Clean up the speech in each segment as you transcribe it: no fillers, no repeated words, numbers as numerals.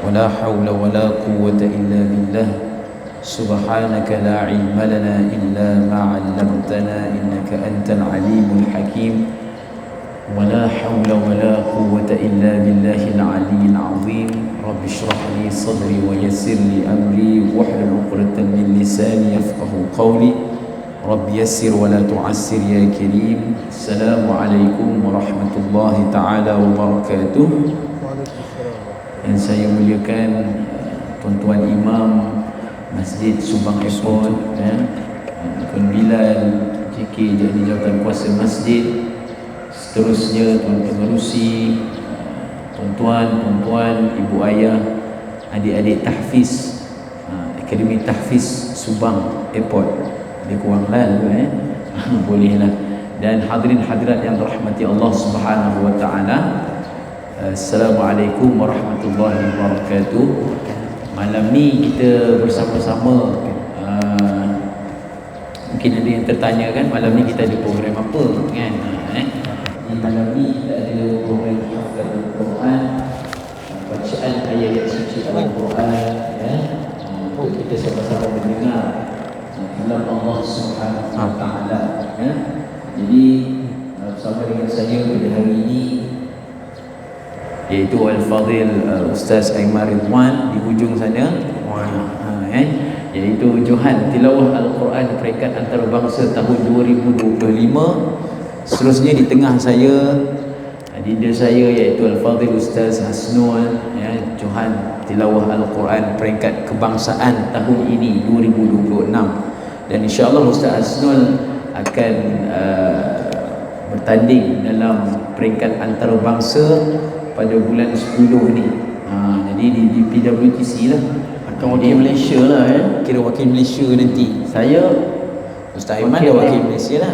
ولا حول ولا قوة إلا بالله سبحانك لا علم لنا إلا ما علمتنا إنك أنت العليم الحكيم ولا حول ولا قوة إلا بالله العلي العظيم رب اشرح لي صدري ويسر لي أمري واحلل عقدة من لساني يفقه قولي رب يسر ولا تعسر يا كريم السلام عليكم ورحمة الله تعالى وبركاته. Yang saya muliakan tuan-tuan imam Masjid Subang Airport, Tuan Bilal JK jadi jawatan kuasa masjid, seterusnya tuan pengerusi, tuan-tuan, ibu ayah, adik-adik tahfiz Akademi Tahfiz Subang Airport, dia kurang lalu bolehlah, dan hadirin hadirat yang dirahmati Allah Subhanahu wa taala. Assalamualaikum warahmatullahi wabarakatuh. Malam ni kita bersama-sama, mungkin ada yang tertanya kan, malam ni kita ada program apa kan? Malam ni kita ada program hafal Al-Quran, bacaan ayat-ayat suci Al-Quran, untuk kita sama-sama mendengar kalam Allah Subhanahu wa taala. Jadi bersama dengan saya pada hari ini iaitu Al-Fadhil Ustaz Aiman Ridwan di hujung sana, iaitu Johan Tilawah Al-Quran Peringkat Antarabangsa tahun 2025. Seterusnya di tengah saya dinda saya iaitu Al-Fadhil Ustaz Hasnul, Johan Tilawah Al-Quran Peringkat Kebangsaan tahun ini 2026. Dan insya-Allah Ustaz Hasnul akan bertanding dalam peringkat antarabangsa pada bulan 10 ni. Jadi di PWTC lah, akan wakil Malaysia lah, kira wakil Malaysia nanti. Saya Ustaz Aiman dah wakil Malaysia lah.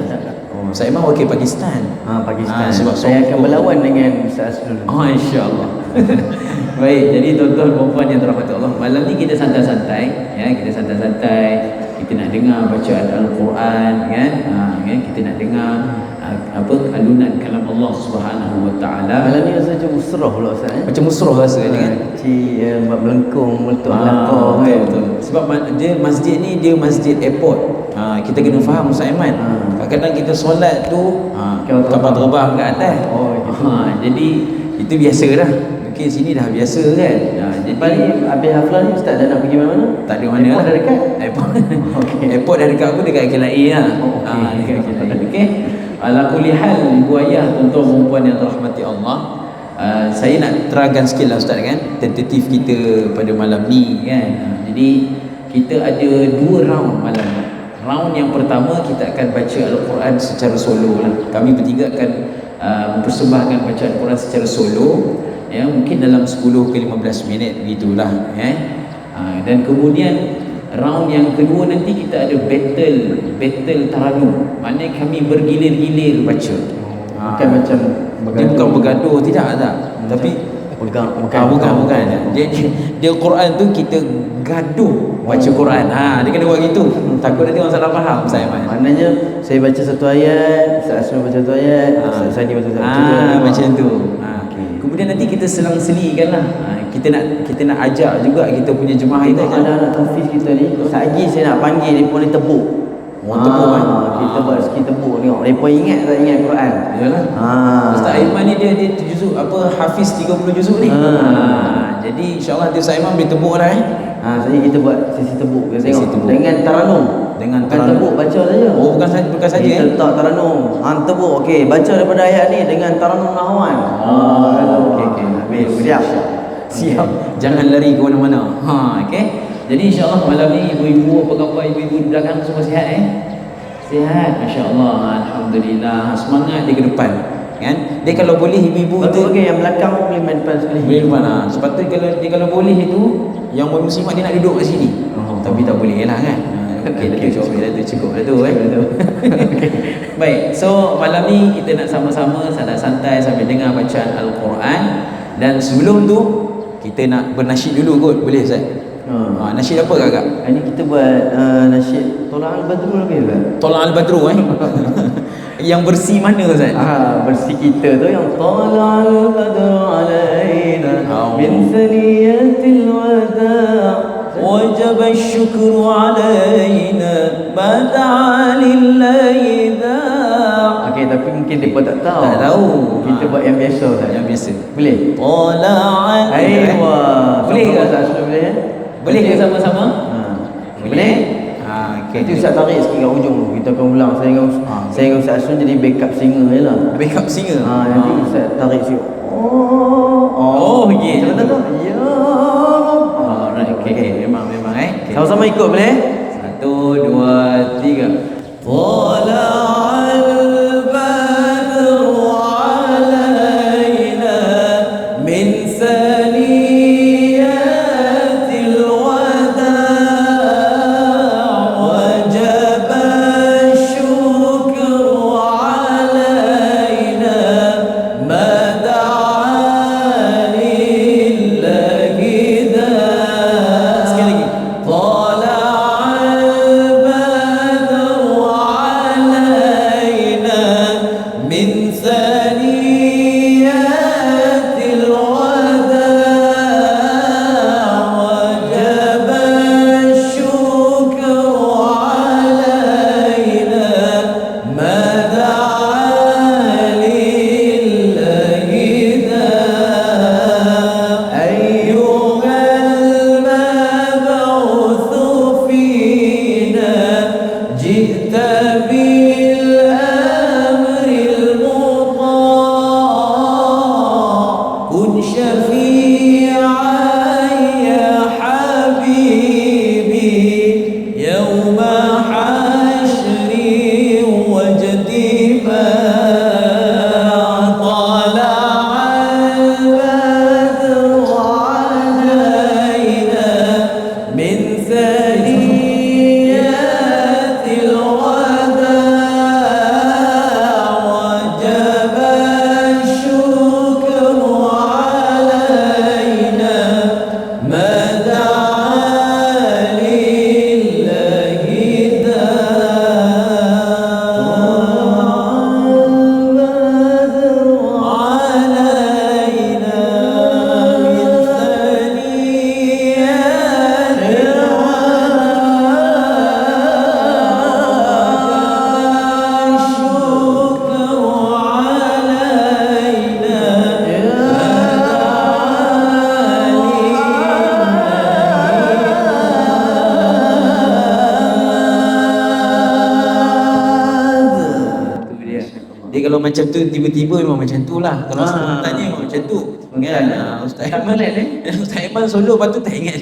Ustaz Aiman wakil Pakistan. Pakistan. Sebab saya akan berlawan dengan Ustaz Asrul. Insya-Allah. Baik, jadi tuan-tuan dan puan yang dirahmati Allah, malam ni kita santai-santai, kita santai-santai, kita nak dengar bacaan Al-Quran, kita nak dengar alunan kalam Allah Subhanahu wa taala. Malam ni rasa macam musrah pula Ustaz, Macam musrah rasa kan? melengkung meletup belakang kan. Betul. Sebab dia masjid ni dia masjid airport. Kita kena faham Ustaz Aiman. Kadang-kadang kita solat tu kapal terbang kat atas. Jadi itu biasa dah. Mungkin sini dah biasa kan. Jadi habis haflan ni Ustaz dah nak pergi mana-mana? Tak ada mana airport lah. dah dekat? Airport dah dekat, aku dekat KLIA lah. Dekat KLIA. Okey. Ala kulli hal, ibu ayah, tuan-tuan perempuan yang dirahmati Allah, saya nak terangkan sikit lah Ustaz kan, tentatif kita pada malam ni kan. Jadi kita ada 2 round malam ni. Round yang pertama kita akan baca Al-Quran secara solo lah. Kami bertiga akan mempersembahkan bacaan Al-Quran secara solo, mungkin dalam 10 ke 15 minit begitulah. Dan kemudian round yang kedua nanti kita ada battle taranum. Maknanya kami bergilir-gilir baca. Bukan macam dia bukan bergaduh, tidak. Tapi bukan. Dia Quran tu kita gaduh baca Quran. Dia kena buat gitu. Takut nanti orang salah faham Ustaz Aiman. Maknanya saya baca satu ayat, Ustaz Asrul baca satu ayat, Ustaz Sani baca satu ayat. Macam tu. Kemudian nanti kita selang-selikan lah. Kita nak ajak juga kita punya jemaah kita. Anak-anak tahfiz kita ni, lagi saya nak panggil mereka ni tebuk. Tebuk kan? Kita buat sikit tebuk tengok. Mereka ingat tak ingat Quran? Yalah. Ustaz Aiman ni dia juzuk hafiz 30 juzuk ni. Jadi insya-Allah nanti Ustaz Aiman boleh tebuk lah. Jadi kita buat sesi tebuk. Kita tengok tebuk. dengan taranum. Bukan tebuk baca saja. Bukan saja. Kita letak taranum. Tebuk. Okey, baca daripada ayat ni dengan taranum nahwan. Okey. Habis. Siap. Jangan lari ke mana-mana. Okey. Jadi insya-Allah malam ni ibu-ibu, apa khabar ibu-ibu di belakang, semua sihat Sihat, masya-Allah, alhamdulillah. Semangat dia ke depan. Kan? Dia kalau boleh ibu-ibu tu yang belakang pun boleh main depan sekali. Boleh depan Sebab tu kalau boleh itu yang muslimat dia nak duduk kat sini. Tapi tak boleh lah kan. Okey, cukup dah tu Baik, so malam ni kita nak sama-sama santai-santai sambil dengar bacaan Al-Quran. Dan sebelum tu kita nak bernasyid dulu kot, boleh Ustaz? Nasyid apa kakak? Ini kita buat nasyid Tolak Al-Badru lagi Ustaz? Tolak Al-Badru Yang bersih mana Ustaz? Bersih kita tu yang Tolak Al-Badru alaina min saniyatil الشكر علينا ما دعا لله ذا. Okey, tapi mungkin mereka tak tahu. Tak tahu. Kita buat yang biasa tak? Yang biasa. Boleh? Tala'an. Aywa. Boleh ke? Ustaz Asnul boleh? Boleh ke sama-sama? Boleh? Okey. Nanti Ustaz tarik sikit kat ujung tu. Kita akan ulang. Saya dengan Ustaz Asnul jadi backup singer je lah. Backup singer. Nanti Ustaz tarik sikit. Oh, okey. Macam mana tu? Ya. Alright, okey. Memang Okay. Sama-sama ikut boleh? 1, 2, 3. Tala'al badru alaina min saniyatil wada' wajaba syukru alaina ma da'a lillahi dah. Sekali lagi. Dia kalau macam tu tiba-tiba memang macam tu lah. Kalau tanya memang macam tu. Kan? Ustaz Aiman Ustaz Aiman solo lepas tu tak ingat.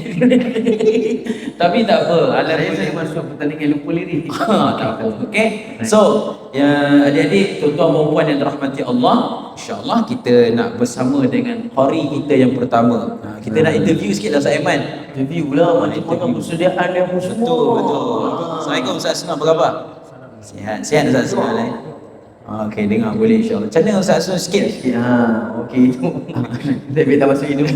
Tapi tak apa. Saya masuk pertandingan lupa lirik. Tak apa. Okay. So, ya, adik-adik, tuan-tuan dan puan yang dirahmati Allah, insya-Allah kita nak bersama dengan qari kita yang pertama. Kita nak interview sikit lah Ustaz Aiman. Interview lah macam mana persediaan dia pun semua. Betul. Assalamualaikum Ustaz Asnul, apa khabar? Sihat Ustaz Asnul. Okey, dengar boleh insya-Allah. Macam mana Ustaz Asnul sikit? Okey itu. Saya tak masuk hidung.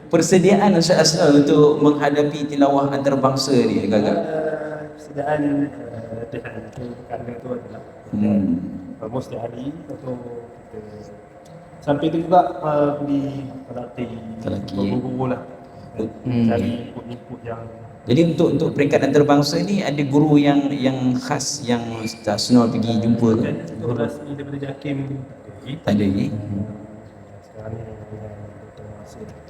Persediaan Ustaz Asnul untuk menghadapi tilawah antarabangsa ni agak-agak. Persediaan dengan itu perkara itu adalah almost setiap hari atau kita sampai tu juga beli pelatih guru lah. Cari input yang jadi untuk peringkat antarabangsa ni ada guru yang khas yang Ustaz Asnul pergi jumpa ke? Guru rasmi daripada JAKIM tak ada lagi. Sekarang ni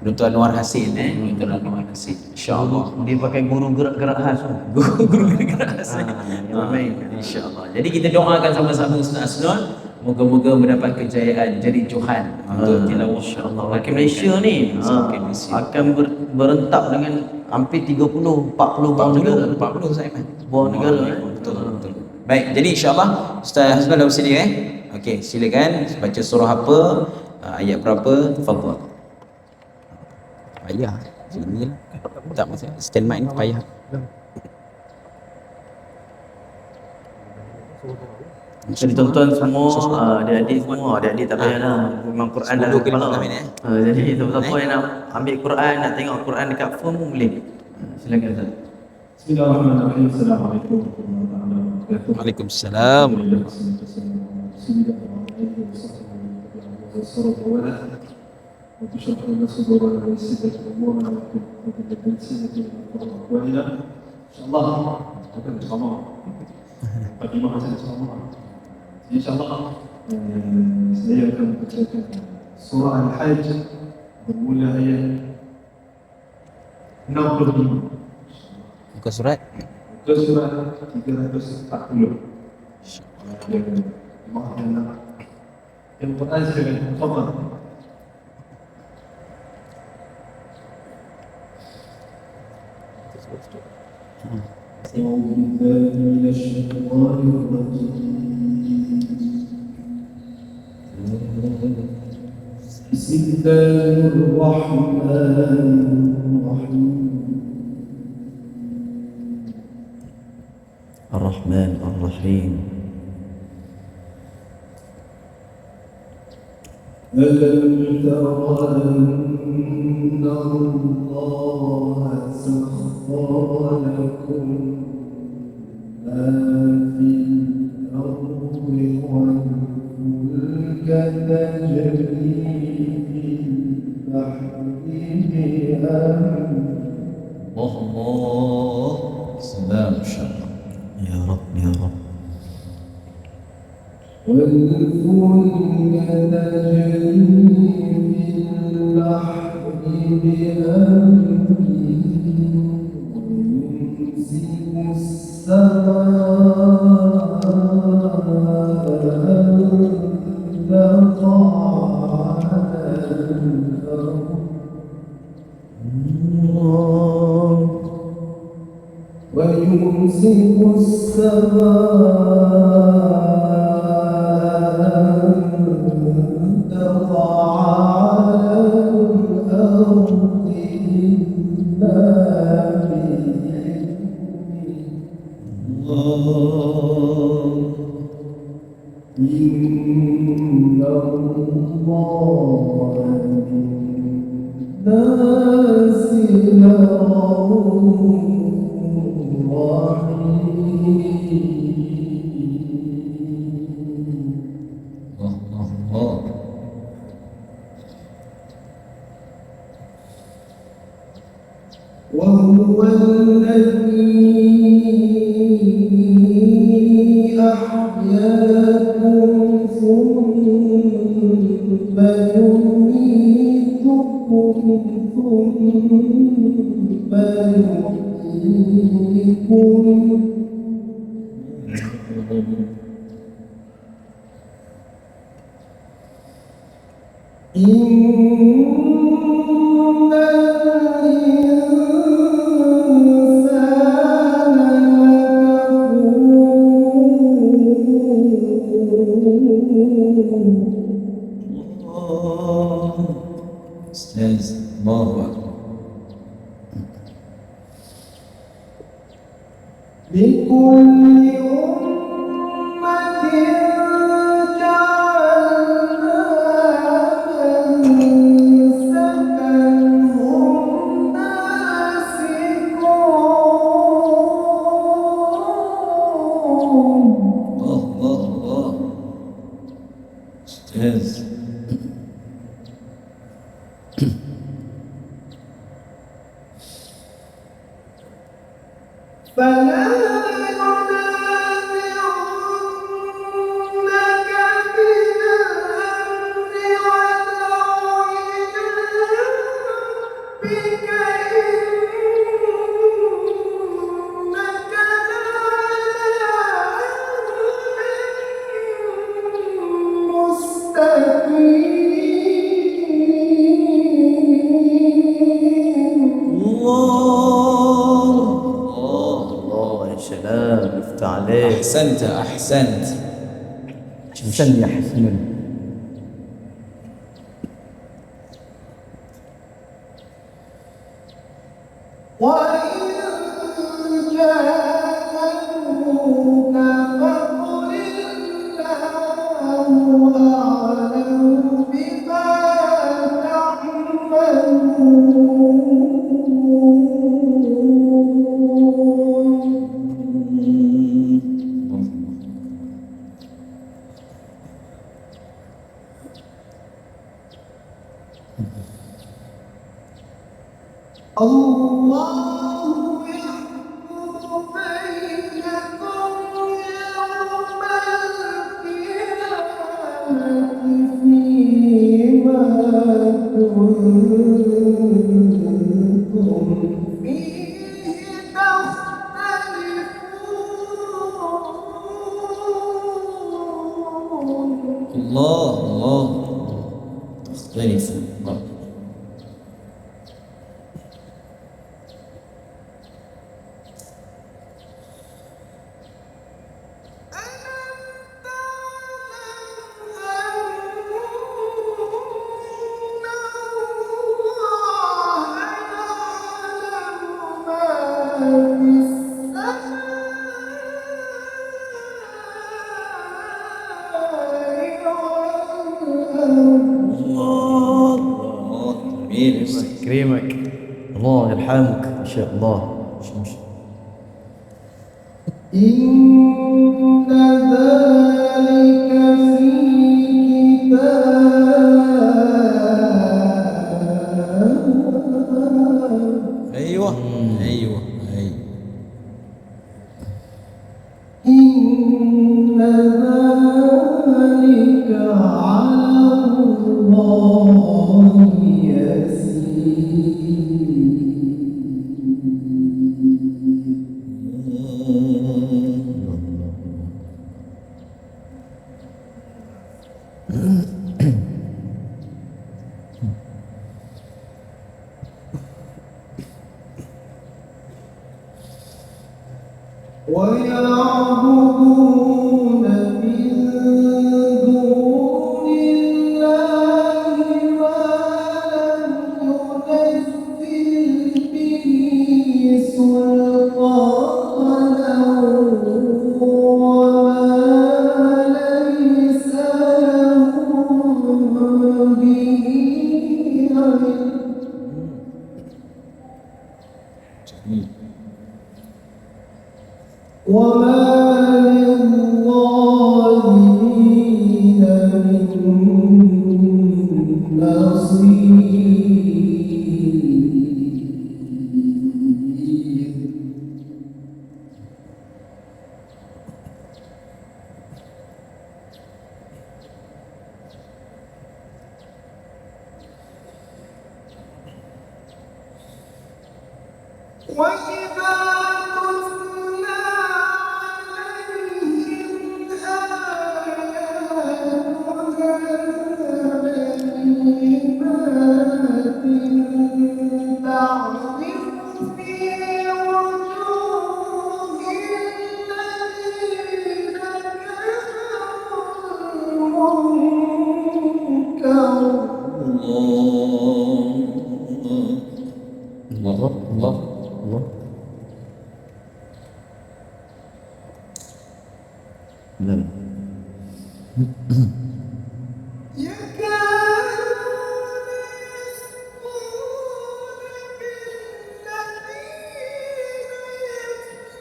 Dr. Anwar Hasin Dr. Anwar Hasin. Insya-Allah Dia pakai guru gerak-gerak khas. Guru gerak-gerak khas. Insya-Allah. Jadi kita doakan sama-sama Ustaz Asnul, moga-moga mendapat kejayaan jadi Johan untuk tilawah insya-Allah. Wakil Malaysia ni akan berentak dengan hampir 30-40 buah negara. 40 saya buah negara. Betul. Baik, jadi insya-Allah Ustaz Asnul dah bersedia Okey, silakan baca surah apa, ayat berapa, tafadhal. Payah. Sinilah. Tak masa stand mic ni payah. Jadi tuan-tuan semua, adik-adik semua, adik-adik tak payahlah. Memang Quran dah kepala. Jadi siapa-siapa yang nak ambil Quran, nak tengok Quran dekat phone pun boleh. Silakan Ustaz. Bismillahirrahmanirrahim. Assalamualaikum warahmatullahi wabarakatuh. Waalaikumsalam. وتشرح لنا صدورنا ويسر امورنا وتثبت السنه واقوالنا ان شاء الله. bukan sama mukadimah saja sama. Insyaallah saya akan membacakan surah Al-Hajj bermula ayat 65. Muka surat Muka surat 340. Yang Quran silakan. Tafadhal. أعوذ بالله من الشيطان الرجيم. بسم الله الرحمن الرحيم. الرحمن الرحيم. ألم تر أن الله سخر لكم ما في الأرض والفلك تجري في البحر بأمره. الله سلام إن شاء الله. يا رب يا رب. والفلك تجري في البحر بأمره ويمسك السماء أن تقع على الأرض ويمسك السماء أن تقع على الأرض إلا بإذن الله. إن الله بالناس لرؤوف رحيم. الله وهو الذي أحياكم ثم يميتكم ثم يحييكم. إن الإنسان لكفور. أستاذ الله أكبر. لكل أمة جعلنا منسكا هم ناسكوه. الله أستاذ. فلا ينازعنك في الأمر وادع إلى ربك إنك لعلى أمر مستقيم. الله يا سلام يفتح عليك. أحسنت أحسنت. أحسن يا حسن. وإن جاءوك فقل الله أعلم بما تعملون. الله تختلف الله. يكرمك الله يرحمك إن شاء الله. إن ذلك في كتاب. أيوة إن ذلك على الله ويعبدون من دون الله ما لم ينزل به سلطانا وما ليس لهم به علم. وما للظالمين من نصير. وإذا تتلى عليهم آياتنا بينات تعرف في وجوه الذين كفروا المنكر. الله نعم. يكادون يسطون بالذين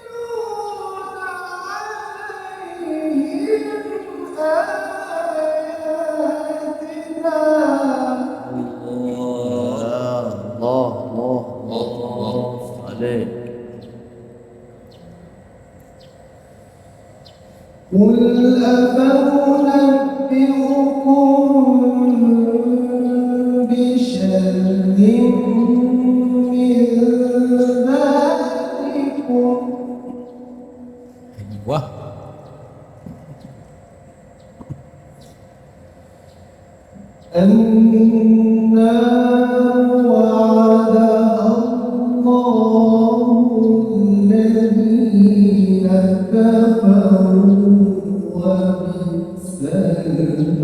يتلون عليهم آياتنا. الله عليك. قل أفأنبئكم بشر من ذلكم أيوة النار وعدها الله الذين كفروا وبئس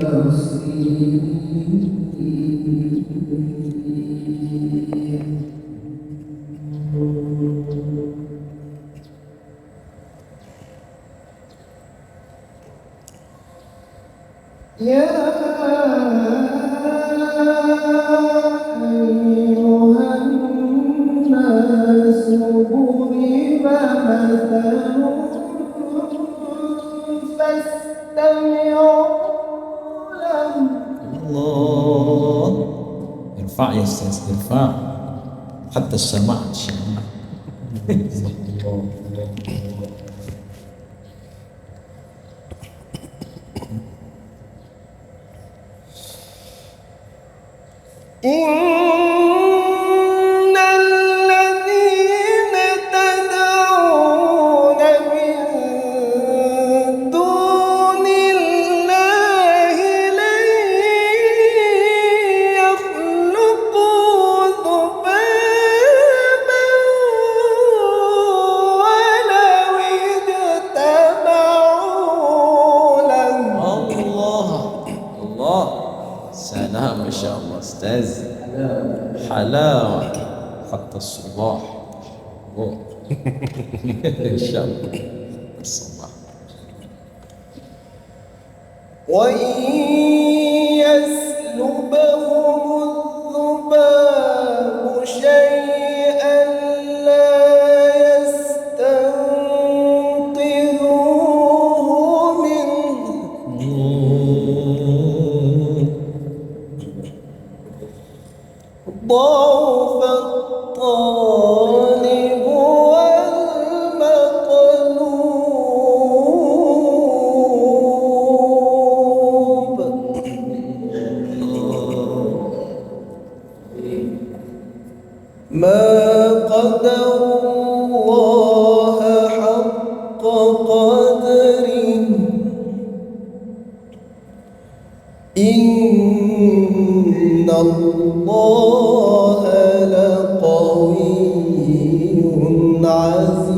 المصير. يا أيها الناس ضرب مثل فاستمعوا له. الله ارفع يا أستاذ ارفع hatta sama' إن الذين تدعون من دون الله لن يخلقوا ذبابا ولو اجتمعوا له. Allah Allah salam Masya Allah Ustaz halal hatta subah oh Masya Allah subah وإن يسلبهم الذباب شيئا لا يستنقذوه منه ضعف الطالب والمطلوب. ما قدر الله حق قدره إن الله لقوي عزيز.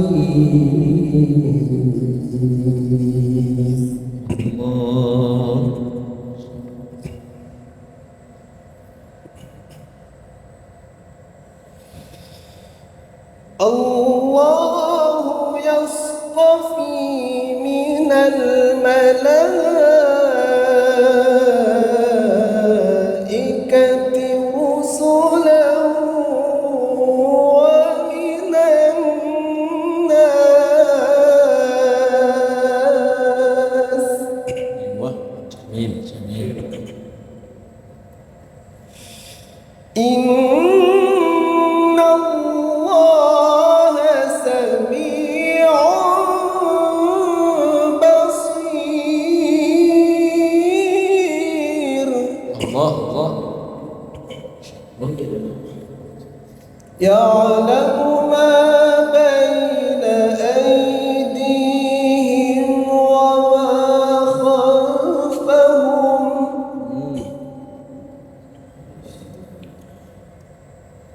الله يصطفي من الملائكة رسلا ومن الناس. wah jamil jamil إن الله سميع بصير Allah Allah يعلم ما بين أيديهم وما خلفهم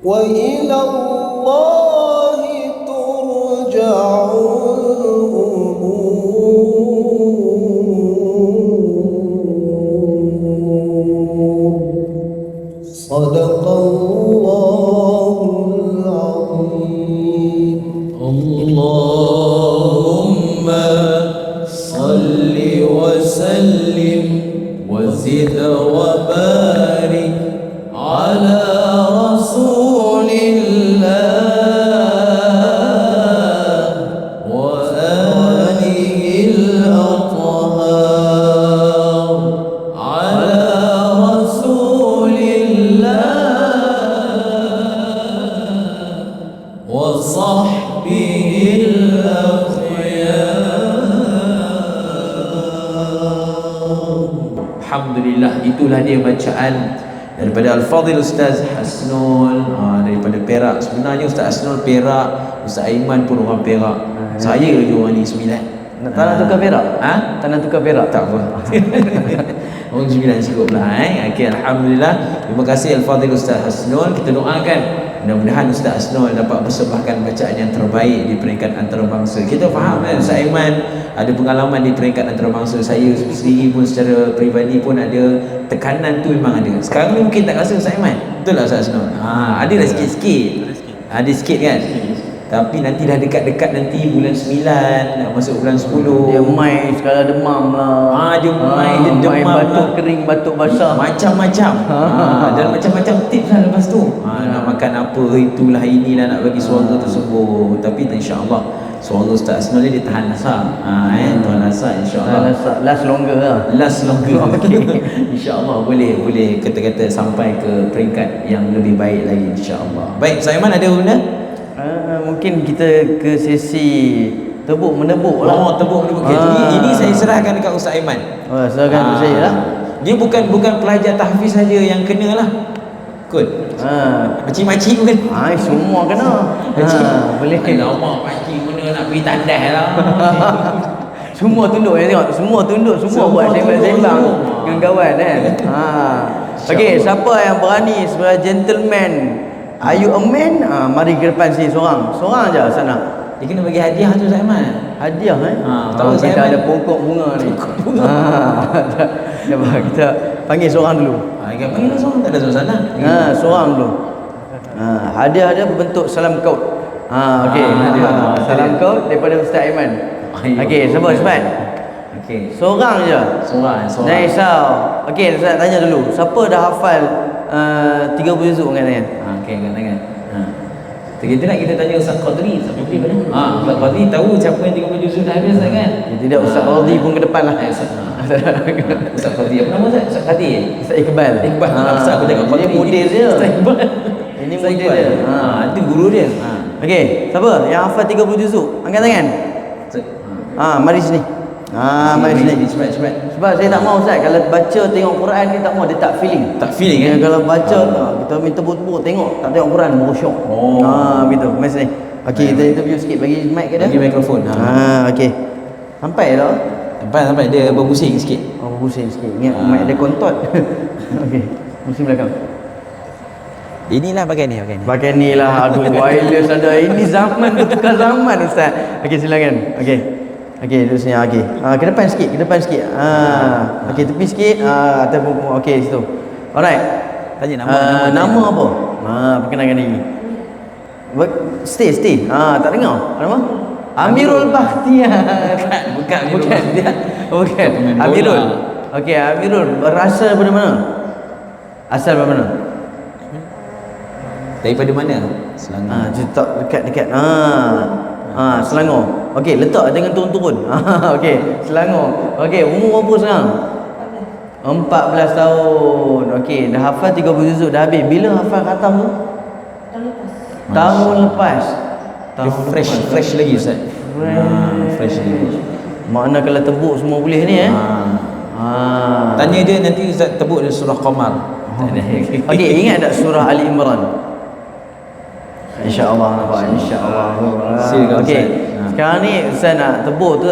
وإلى الله ترجع الأمور. صدق الله العظيم. اللهم صل وسلم وزد وبارك على رسول الله وآله الأطهار على رسول الله وصحبه الأخيار. Alhamdulillah, itulah dia bacaan daripada Al-Fadhil Ustaz Hasnul daripada Perak. Sebenarnya Ustaz Hasnul Perak, Ustaz Aiman pun orang Perak. Saya je orang ni Sembilan. Tanah tukar perak? Ha? Tanah tukar perak? Tak apa. Orang Sembilan cukup lah. Okey, Alhamdulillah. Terima kasih Al-Fadhil Ustaz Hasnul. Kita doakan mudah-mudahan Ustaz Hasnul dapat persembahkan bacaan yang terbaik di peringkat antarabangsa. Kita faham kan Ustaz Aiman ada pengalaman di peringkat antarabangsa. Saya sendiri pun secara peribadi pun ada tekanan tu, memang ada. Sekarang ni mungkin tak rasa Ustaz Aiman. Betul tak Ustaz Hasnul? Ada dah sikit-sikit. Ada sikit kan? Tapi nanti dah dekat-dekat nanti bulan 9 nak masuk bulan 10. Dia mai sekarang demam lah. Dia mai, dia demam batuk lah. kering, batuk basah. Macam-macam. Dan macam-macam tips lah lepas tu. Nak makan makan apa itulah inilah nak bagi suara tersebut. Tapi insya-Allah suara Ustaz Asnul dia tahan asam. Tahan asam insya-Allah. Last longer lah. Last longer. Okey. Insya-Allah boleh kata-kata sampai ke peringkat yang lebih baik lagi insya-Allah. Baik, Saiman ada benda? Mungkin kita ke sesi tebuk menebuk lah. Oh, tebuk menebuk. Okay. Ini saya serahkan dekat Ustaz Aiman. Oh, serahkan untuk saya lah. Dia bukan pelajar tahfiz saja yang kena lah. Kot. Makcik-makcik pun. Semua kena. Boleh. Alamak, makcik mana nak pergi tandas lah. Semua tunduk tengok. Semua tunduk, semua buat sembang-sembang dengan kawan kan. Okey, siapa yang berani sebagai gentleman? Are you a man? Mari ke depan sini seorang je sana. Dia kena bagi hadiah tu Saiman. Hadiah tahu kita Saiman ada pokok bunga ni. Kita panggil seorang dulu. Panggil seorang, tak ada suasana. Seorang dulu. Hadiah dia berbentuk salam kaut. Okey, salam kaut daripada Ustaz Aiman. Okey, sabar cepat. Okey. Seorang je. Seorang. Jangan risau. Okey, saya tanya dulu. Siapa dah hafal 30 juzuk angkat tangan? Okey, angkat tangan. Kita nak kita tanya Ustaz Qadri. Ustaz Qadri mana? Ustaz Qadri tahu siapa yang 30 juzuk dah habis kan? Tidak, Ustaz Qadri pun ke depan lah. Ustaz Qadri apa nama Ustaz? Ustaz Qadri? Ustaz Iqbal. Ustaz aku cakap Qadri. Ini model dia. Ustaz Iqbal. Ini model dia. Itu guru dia. Okey, siapa yang hafal 30 juzuk? Angkat tangan. Mari sini. Mari sini. Cepat. Sebab saya tak mau Ustaz, kalau baca tengok Quran ni tak mau, dia tak feeling. Tak feeling kan? Kalau baca kita minta tebuk-tebuk tengok, tak tengok Quran merosyok. Begitu. Mari sini. Okey, kita interview sikit, bagi mic ke dia? Bagi mikrofon. Okey. Sampai dah. Sampai dia berbusing sikit. Berbusing sikit. Ingat mic dia kontot. Okey. Pusing belakang. Inilah pakai ni. Pakai ni lah. Aduh, wireless ada. Ini zaman bertukar zaman Ustaz. Okey, silakan. Okey, duduk sini. Okey. Ke depan sikit. Okey, tepi sikit. Okey, situ. Alright. Tanya nama apa? Perkenalkan diri. Stay. Tak dengar. Nama? Amirul Bakhtiar. Bukan. Bukan. Amirul. Okey, Amirul. Berasal daripada mana? Asal daripada mana? Daripada mana? Selangor. Letak dekat. Selangor. Okey, letak jangan turun-turun. Okey, Selangor. Okey, umur berapa sekarang? 14 tahun. Okey, dah hafal 30 juzuk dah habis. Bila hafal khatam tu? Tahun lepas. Fresh lagi Ustaz. Fresh lagi. Makna kalau tebuk semua boleh ni Tanya dia nanti Ustaz tebuk dia surah Qamar. Okey, ingat tak surah Ali Imran? InsyaAllah nampak. InsyaAllah. Okey, sekarang ni saya nak tebuk tu.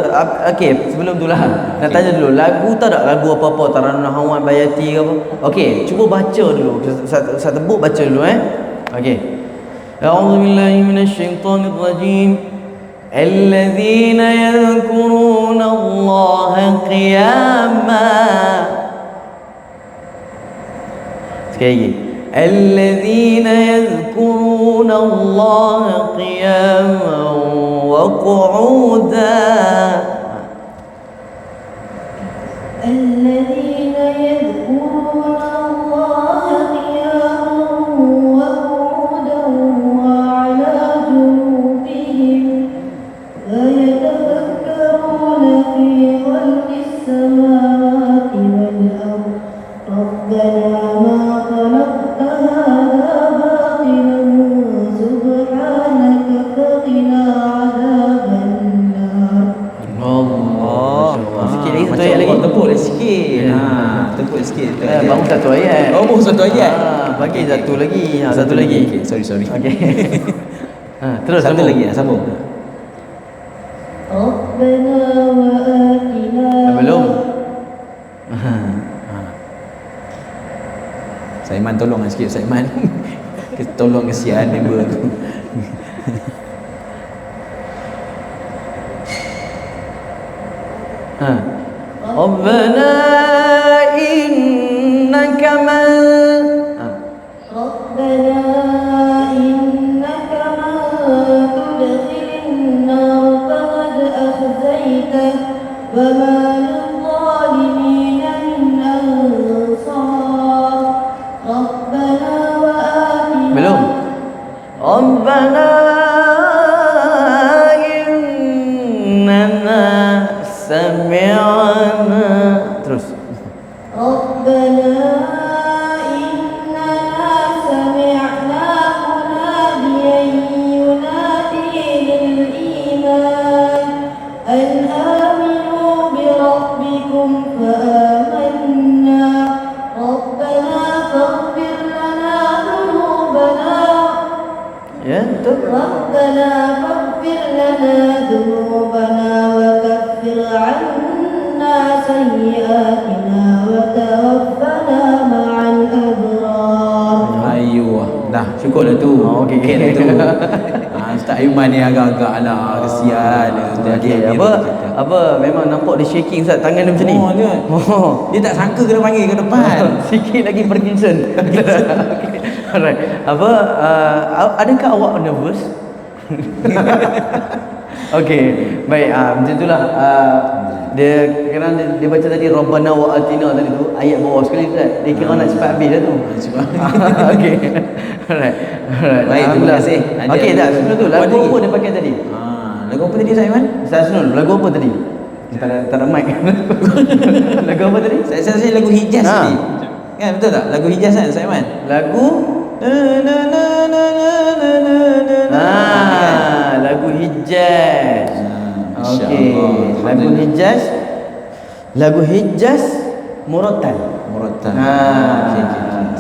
Okey, sebelum tu lah nak tanya dulu, lagu tak ada lagu apa-apa, Taranah Hawan Bayati ke apa? Okey, cuba baca dulu. Saya tebuk baca dulu Okey. A'udzubillahi minasyaitonirrajim. الذين يذكرون الله قياما. Sekali lagi. الذين يذكرون الله قياما وقعودا. الذين يذكرون الله قياما وقعودا وعلى جنوبهم ويتفكرون في خلق السماوات والأرض ربنا ما خلقت هذا باطلا سبحانك فقنا عذاب النار. Sikit lagi, satu ayat lagi. Tepuk sikit. Tepuk sikit. Baru satu ayat. Baru satu ayat. Bagi satu lagi. Satu lagi. Sorry. Okey. Terus satu lagi. Sambung. ربنا وآتنا. Belum. Saiman tolong sikit Saiman. Tolong kesian member tu. ربنا إنك من ربنا إنك من تدخل النار فقد أخزيته وما للظالمين من أنصار ربنا وآتنا. Belum. betul. ربنا فاغفر لنا ذنوبنا وكفر عنا سيئاتنا وتوفنا مع الأبرار. Ayuh, dah cukup dah tu. Okey. Okey dah tu. Ustaz Aiman ni agak-agak lah kesian dia. Ustaz Okey, dia apa memang nampak dia shaking Ustaz, tangan dia macam ni. dia. Dia tak sangka kena panggil ke depan. Sikit lagi Parkinson. Okay. Alright. Adakah awak nervous? Okey, baik, macam itulah. Dia kira dia baca tadi Rabbana wa atina tadi tu, ayat bawah sekali Ustaz. Dia kira nak cepat habis dah tu. Okey. Alright. Baik, terima kasih. Okey, dah sebelum tu lagu apa dia pakai tadi? Lagu apa tadi Ustaz Aiman? Ustaz Asnul, lagu apa tadi? Tak ada mic. Lagu apa tadi? Saya rasa lagu Hijaz tadi. Kan betul tak? Lagu Hijaz kan Ustaz Aiman? Lagu lagu Hijaz. Okey, lagu Hijaz. Lagu Hijaz Murattal. Okey.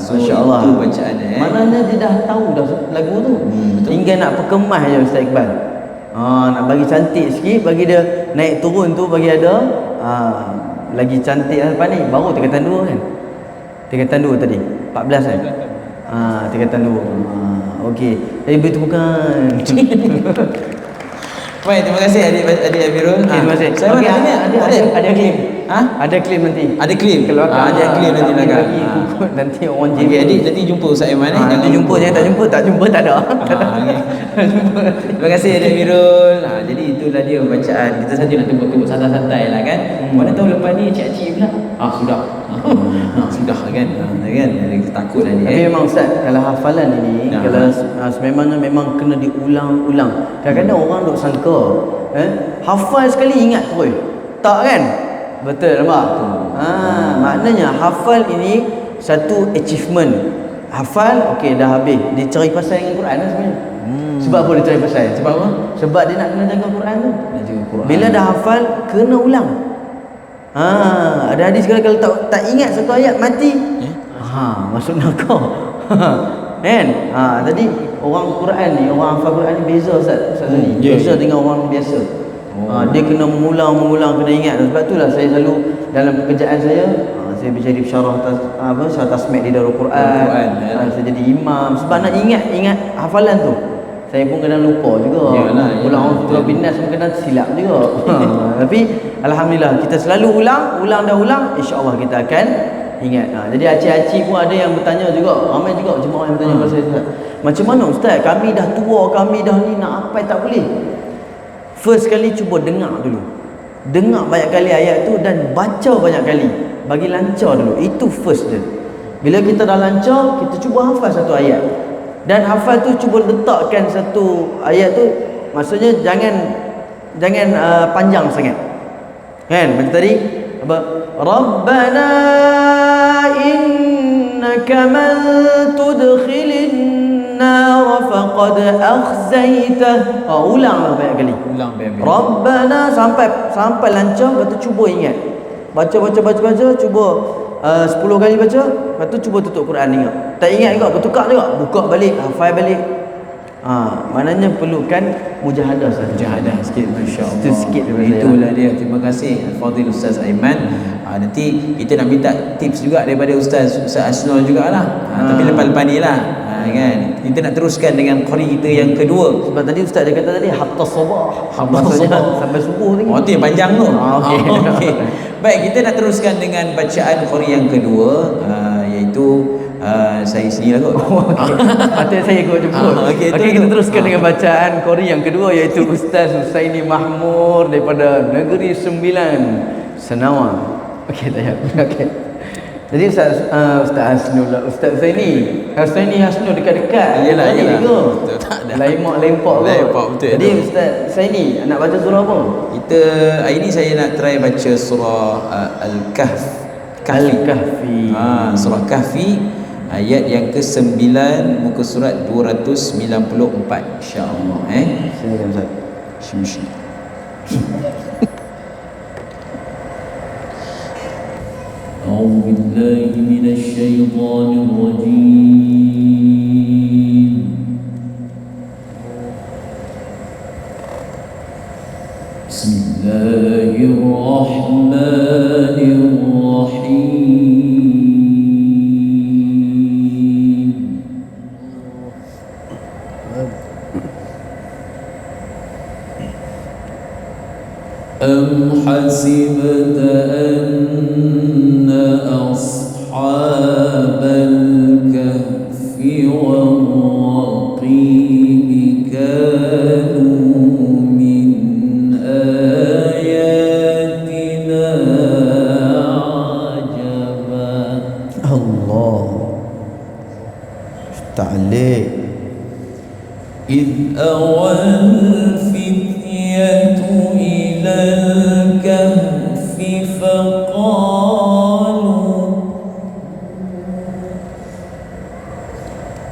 So, Masya-Allah. itu bacaannya. Maknanya dia dah tahu dah lagu tu. Betul. Tinggal nak perkemas je Ustaz Iqbal. Nak bagi cantik sikit, bagi dia naik turun tu, bagi ada lagi cantik lepas ni baru tingkatan 2 kan. Tingkatan 2 tadi. 14 kan? Tingkatan 2. Okey. Itu bukan. Baik, terima kasih adik Amirul. Okay, terima kasih. Saya Okay, tanya ada claim. Ada claim nanti. Ada claim. Kalau ada claim nanti nak. Nanti orang Okey, adik nanti jumpa Ustaz Aiman Nanti jumpa je, tak jumpa tak ada. Okay. Terima kasih adik Amirul. Jadi itulah dia bacaan. Kita saja nak tengok santai-santai lah kan. Mana tahu lepas ni cik-cik pula. Sudah. Sudah kan. Kan? Takut lah ni. Tapi memang Ustaz, kalau hafalan ini kalau sememangnya memang kena diulang-ulang. Kadang-kadang orang duk sangka hafal sekali ingat terus. Tak kan? Betul nampak? Maknanya hafal ini satu achievement. Hafal, okey dah habis. Dia cari pasal dengan Quran lah sebenarnya. Sebab apa dia cari pasal? Sebab apa? Sebab dia nak kena jaga Quran tu. Nak jaga Quran. Bila dah hafal, kena ulang. Ada hadis kalau tak ingat satu ayat mati. Masuk neraka. Kan? Tadi orang Quran ni, orang hafal Quran ni beza Ustaz ni. Beza dengan orang biasa. Dia kena mengulang, kena ingat. Sebab itulah saya selalu dalam pekerjaan saya jadi syarah syarah tasmid di Darul Quran. Saya jadi imam sebab nak ingat hafalan tu. Saya pun kadang lupa juga. Ulang surah Bin-Nas pun kadang silap juga. Tapi alhamdulillah kita selalu ulang, insya-Allah kita akan ingat. Jadi acik-acik pun ada yang bertanya juga. Ramai juga jemaah yang bertanya kepada saya, Ustaz. Macam mana Ustaz? Kami dah tua, kami dah ni nak hafal tak boleh. First kali cuba dengar dulu. Dengar banyak kali ayat tu dan baca banyak kali. Bagi lancar dulu. Itu first dia. Bila kita dah lancar, kita cuba hafal satu ayat. Dan hafal tu cuba letakkan satu ayat tu, maksudnya jangan panjang sangat. Kan? Macam tadi apa? Rabbana innaka man tudkhilin nar faqad akhzaitah. Ulanglah banyak kali. Ulang banyak. Rabbana sampai lancar, lepas tu cuba ingat. Baca, cuba 10 kali baca, lepas tu cuba tutup Quran ingat. Tak ingat juga, bertukar juga, buka balik, hafal balik. Maknanya perlukan mujahadah saja. Mujahadah sikit, masya-Allah. Itu sikit daripada saya. Itulah dia. Terima kasih Al-Fadhil Ustaz Aiman. Nanti kita nak minta tips juga daripada Ustaz Asnul jugalah. Tapi lepas-lepas ni lah. Kan? Kita nak teruskan dengan qari kita yang kedua. Sebab tadi Ustaz dia kata tadi hatta sabah. Maksudnya sampai subuh tadi. Tu yang panjang tu. Okey. Baik, kita nak teruskan dengan bacaan qari yang kedua, iaitu saya sendiri lah kot. Patut saya ikut jemput. Okey, kita teruskan dengan bacaan qari yang kedua, iaitu Ustaz Husaini Mahmur daripada Negeri Sembilan, Senawang. Okey, tak payah. Okey. Jadi Ustaz Hasnul, Ustaz Husaini Hasnul dekat-dekat. Yalah. Betul, tak ada. Lempak betul. Jadi Ustaz Husaini nak baca surah apa? Kita hari ni saya nak try baca surah Al-Kahfi. Surah Kahfi ayat yang ke-9 muka surat 294 insya-Allah. Silakan Ustaz. Syim. أعوذ بالله من الشيطان الرجيم Bismillahirrahmanirrahim. أم حسبت أن أصحاب الكهف والرقيم كانوا من آياتنا عجبا. Allah ta'liq. إذ أوى الفتية إلى الكهف فقالوا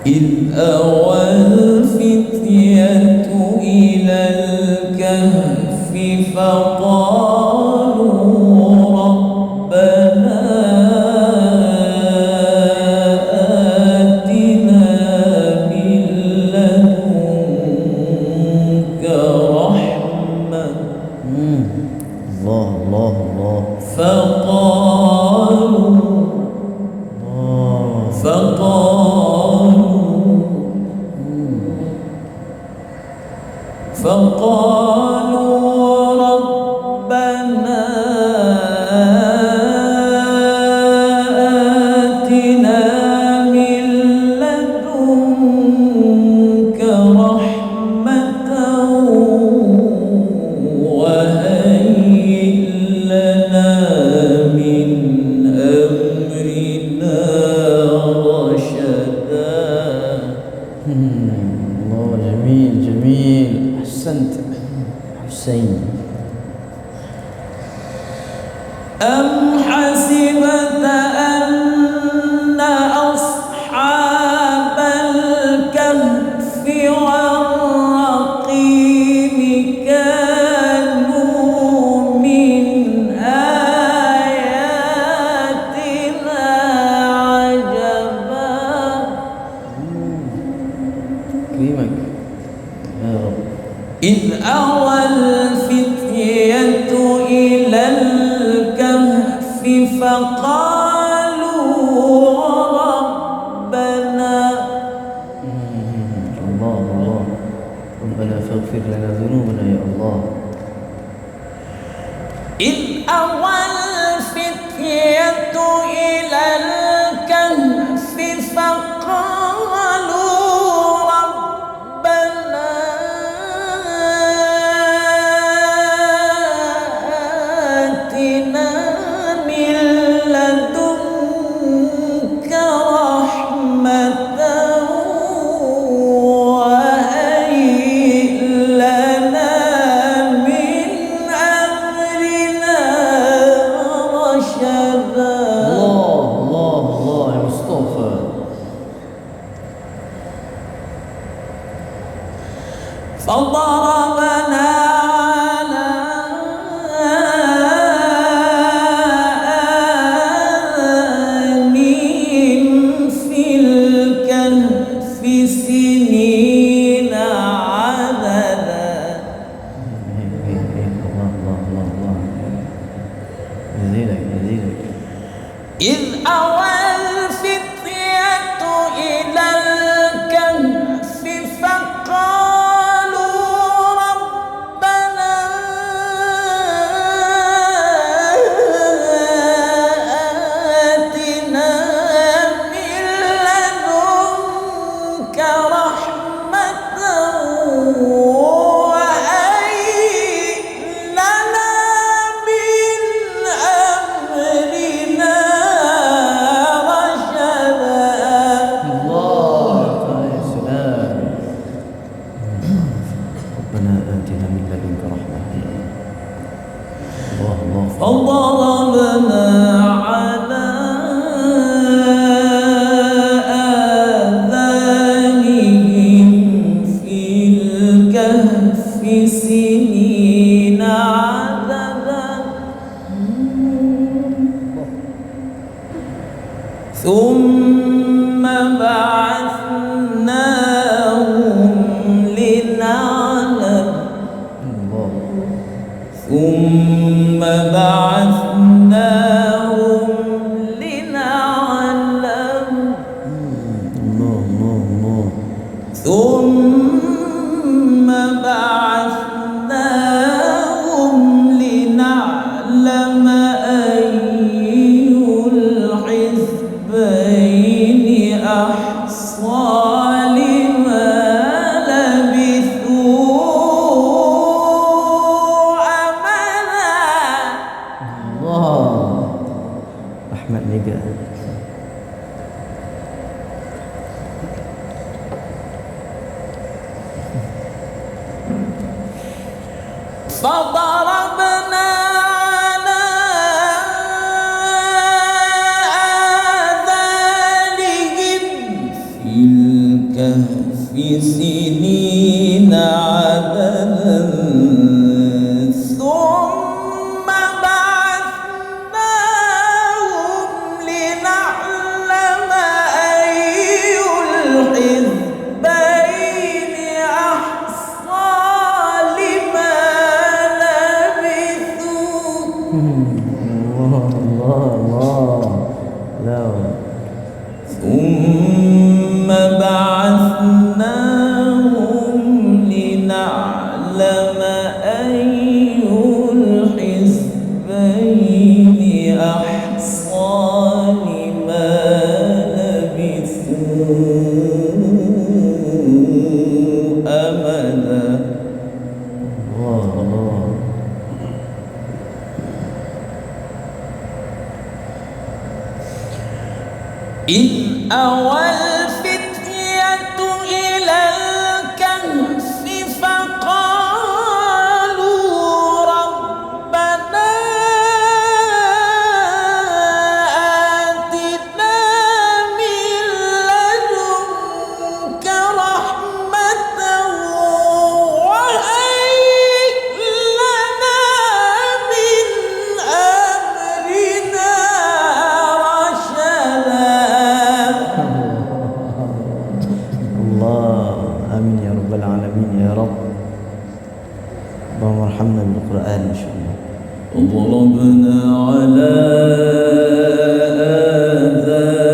إذ أوى الفتية إلى الكهف فقالوا ربنا آتنا من لدنك رحمة Allah Allah Allah. فقالوا ربنا آتنا من لدنك رحمة وهيئ لنا من أمرنا رشدا. Allah jamil jamil. Ahsant Husain. أم حسبت أن أصحاب الكهف والرقيم كانوا من آياتنا عجبا. Kerimak ya Rabb. إذ أوى الفتية إلى الكهف فقالوا ربنا Allah Allah. Rabbana faghfir lana dhunubana ya Allah. إذ أوى الفتية إلى الكهف فقالوا ربنا آتنا من لدنك رحمة وهيئ لنا من أمرنا رشدا. Allah Allah Allah ya Mustafa. فضربنا على آذانهم في الكهف سنين عددا. إذ أوى الفتية إلى الكهف فقالوا ربنا آتنا من لدنك رحمة وهيئ لنا من أمرنا رشدا. Allah ya salam. Rabbana atina min ladunka rahmah. Allah Allah. فضربنا على آذانهم في الكهف سنين عددا ثم بعثناهم لنعلم Allah. ثم بعثناهم لنعلم ثم بعثناهم لنعلم أي الحزبين أحصى لما لبثوا أمدا. Allah. Rahmat Mega. فضربنا على آذانهم في الكهف سنين عددا ثم بعثناهم لنعلم أي الحزبين أحصى لما Allah. La. ثم بعثناهم لنعلم أي الحزبين أحصى لما لبثوا أمدا. Allah. إذ أوى الفتية إلى الكهف فقالوا ربنا آتنا من لدنك رحمة وهيئ لنا من أمرنا رشدا. Allah. Amin ya rabbal alamin ya rabb. Allahumma arhamna bil Quran insyaallah. وضربنا على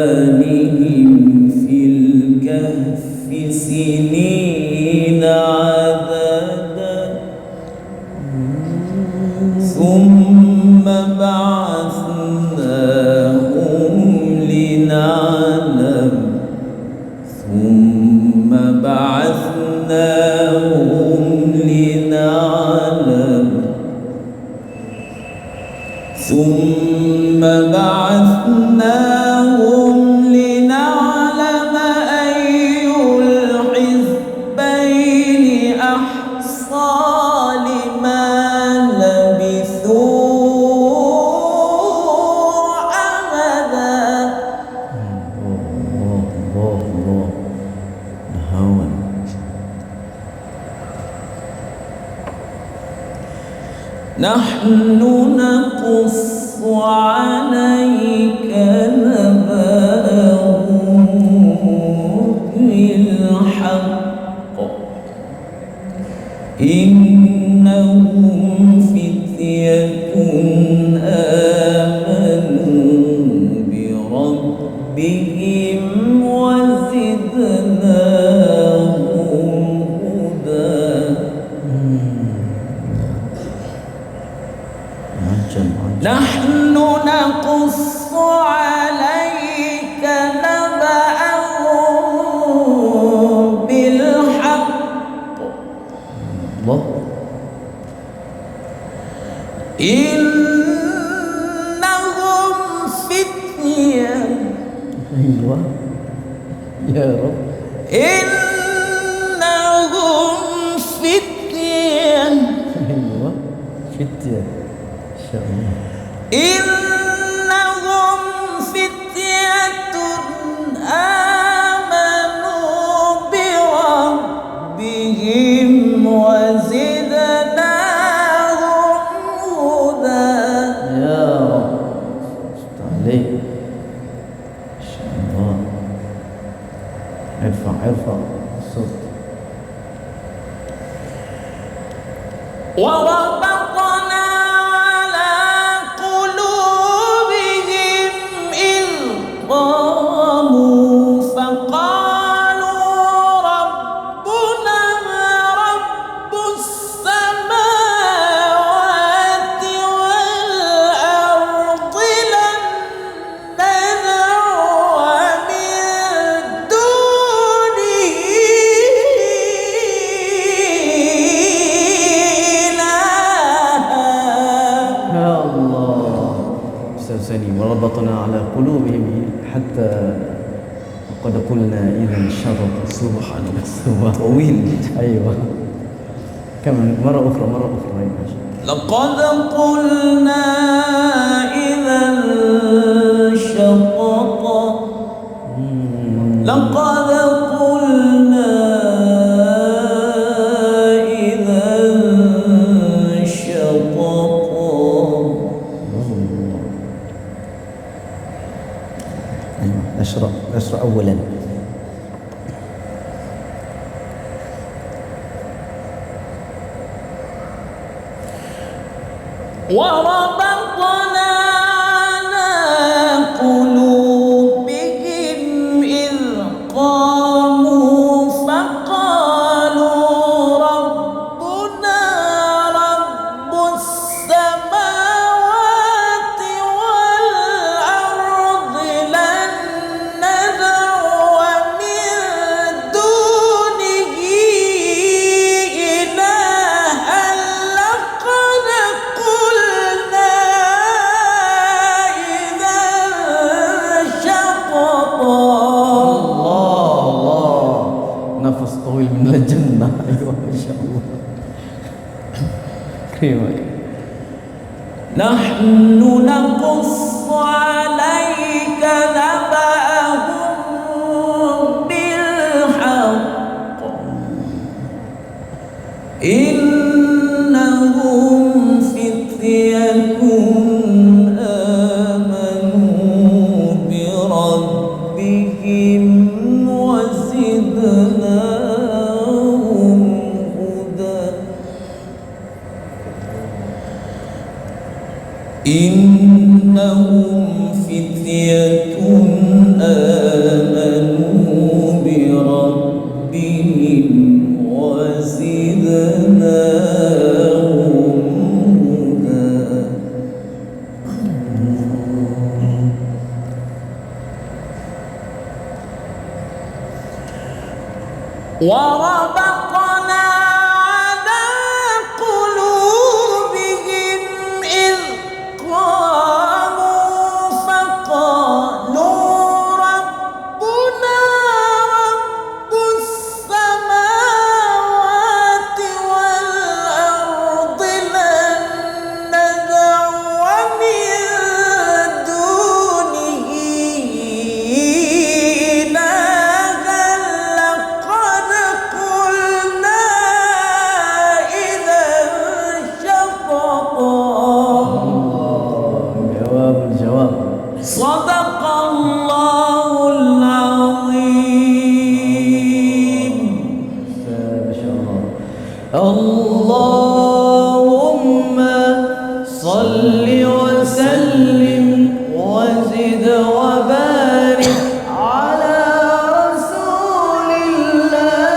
آذانهم في الكهف سنين عددا ثم بعثناهم لنعلم ثم بعثناهم لنعلم ثم بعثناهم لنعلم أي الحزبين أحصى لما لبثوا أمدا. Allah. Nahawan. نحن نقص عليك نبأهم بالحق إنهم فتية آمنوا بربهم وزدناهم هدى. نحن نقص عليك نبأهم بالحق Allah. إنهم فتية Aywa. Ya Rabb. إنهم فتية Aywa. Fitya. Insyaallah. إنهم فتية آمنوا بربهم وزدناهم هدى. Ya Rabb. Astagfirullah. Insyaallah. Irfa. Sut. وربطنا Husaini warabatna ala qulubihim hatta qad qulna idhan syarata subhanallah tawil. Aywa كمان مرة أخرى لقد قلنا إذا شططا لقد قلنا إذا شططا. أيوة أشرع أولا. وربطنا على قلوبهم إذ قاموا فقالوا ربنا رب السماوات والأرض لن ندعو من دونه إلها لقد قلنا إذا شططا. الله نفس طويل من الجنة. أيوة ما شاء الله. كريمك. نحن نقص عليك نبأهم بالحق إنهم فتية آمنوا بربهم وزدناهم هدى. إنهم فتية آمنوا بربهم وزدناهم هدى. وربطنا على قلوبهم إذ قاموا فقالوا ربنا رب السماوات والأرض لن ندعو من دونه إلها لقد قلنا إذا شططا. جواب الجواب. صدق الله العظيم. ما شاء الله. اللهم صل وسلم وزد وبارك على رسول الله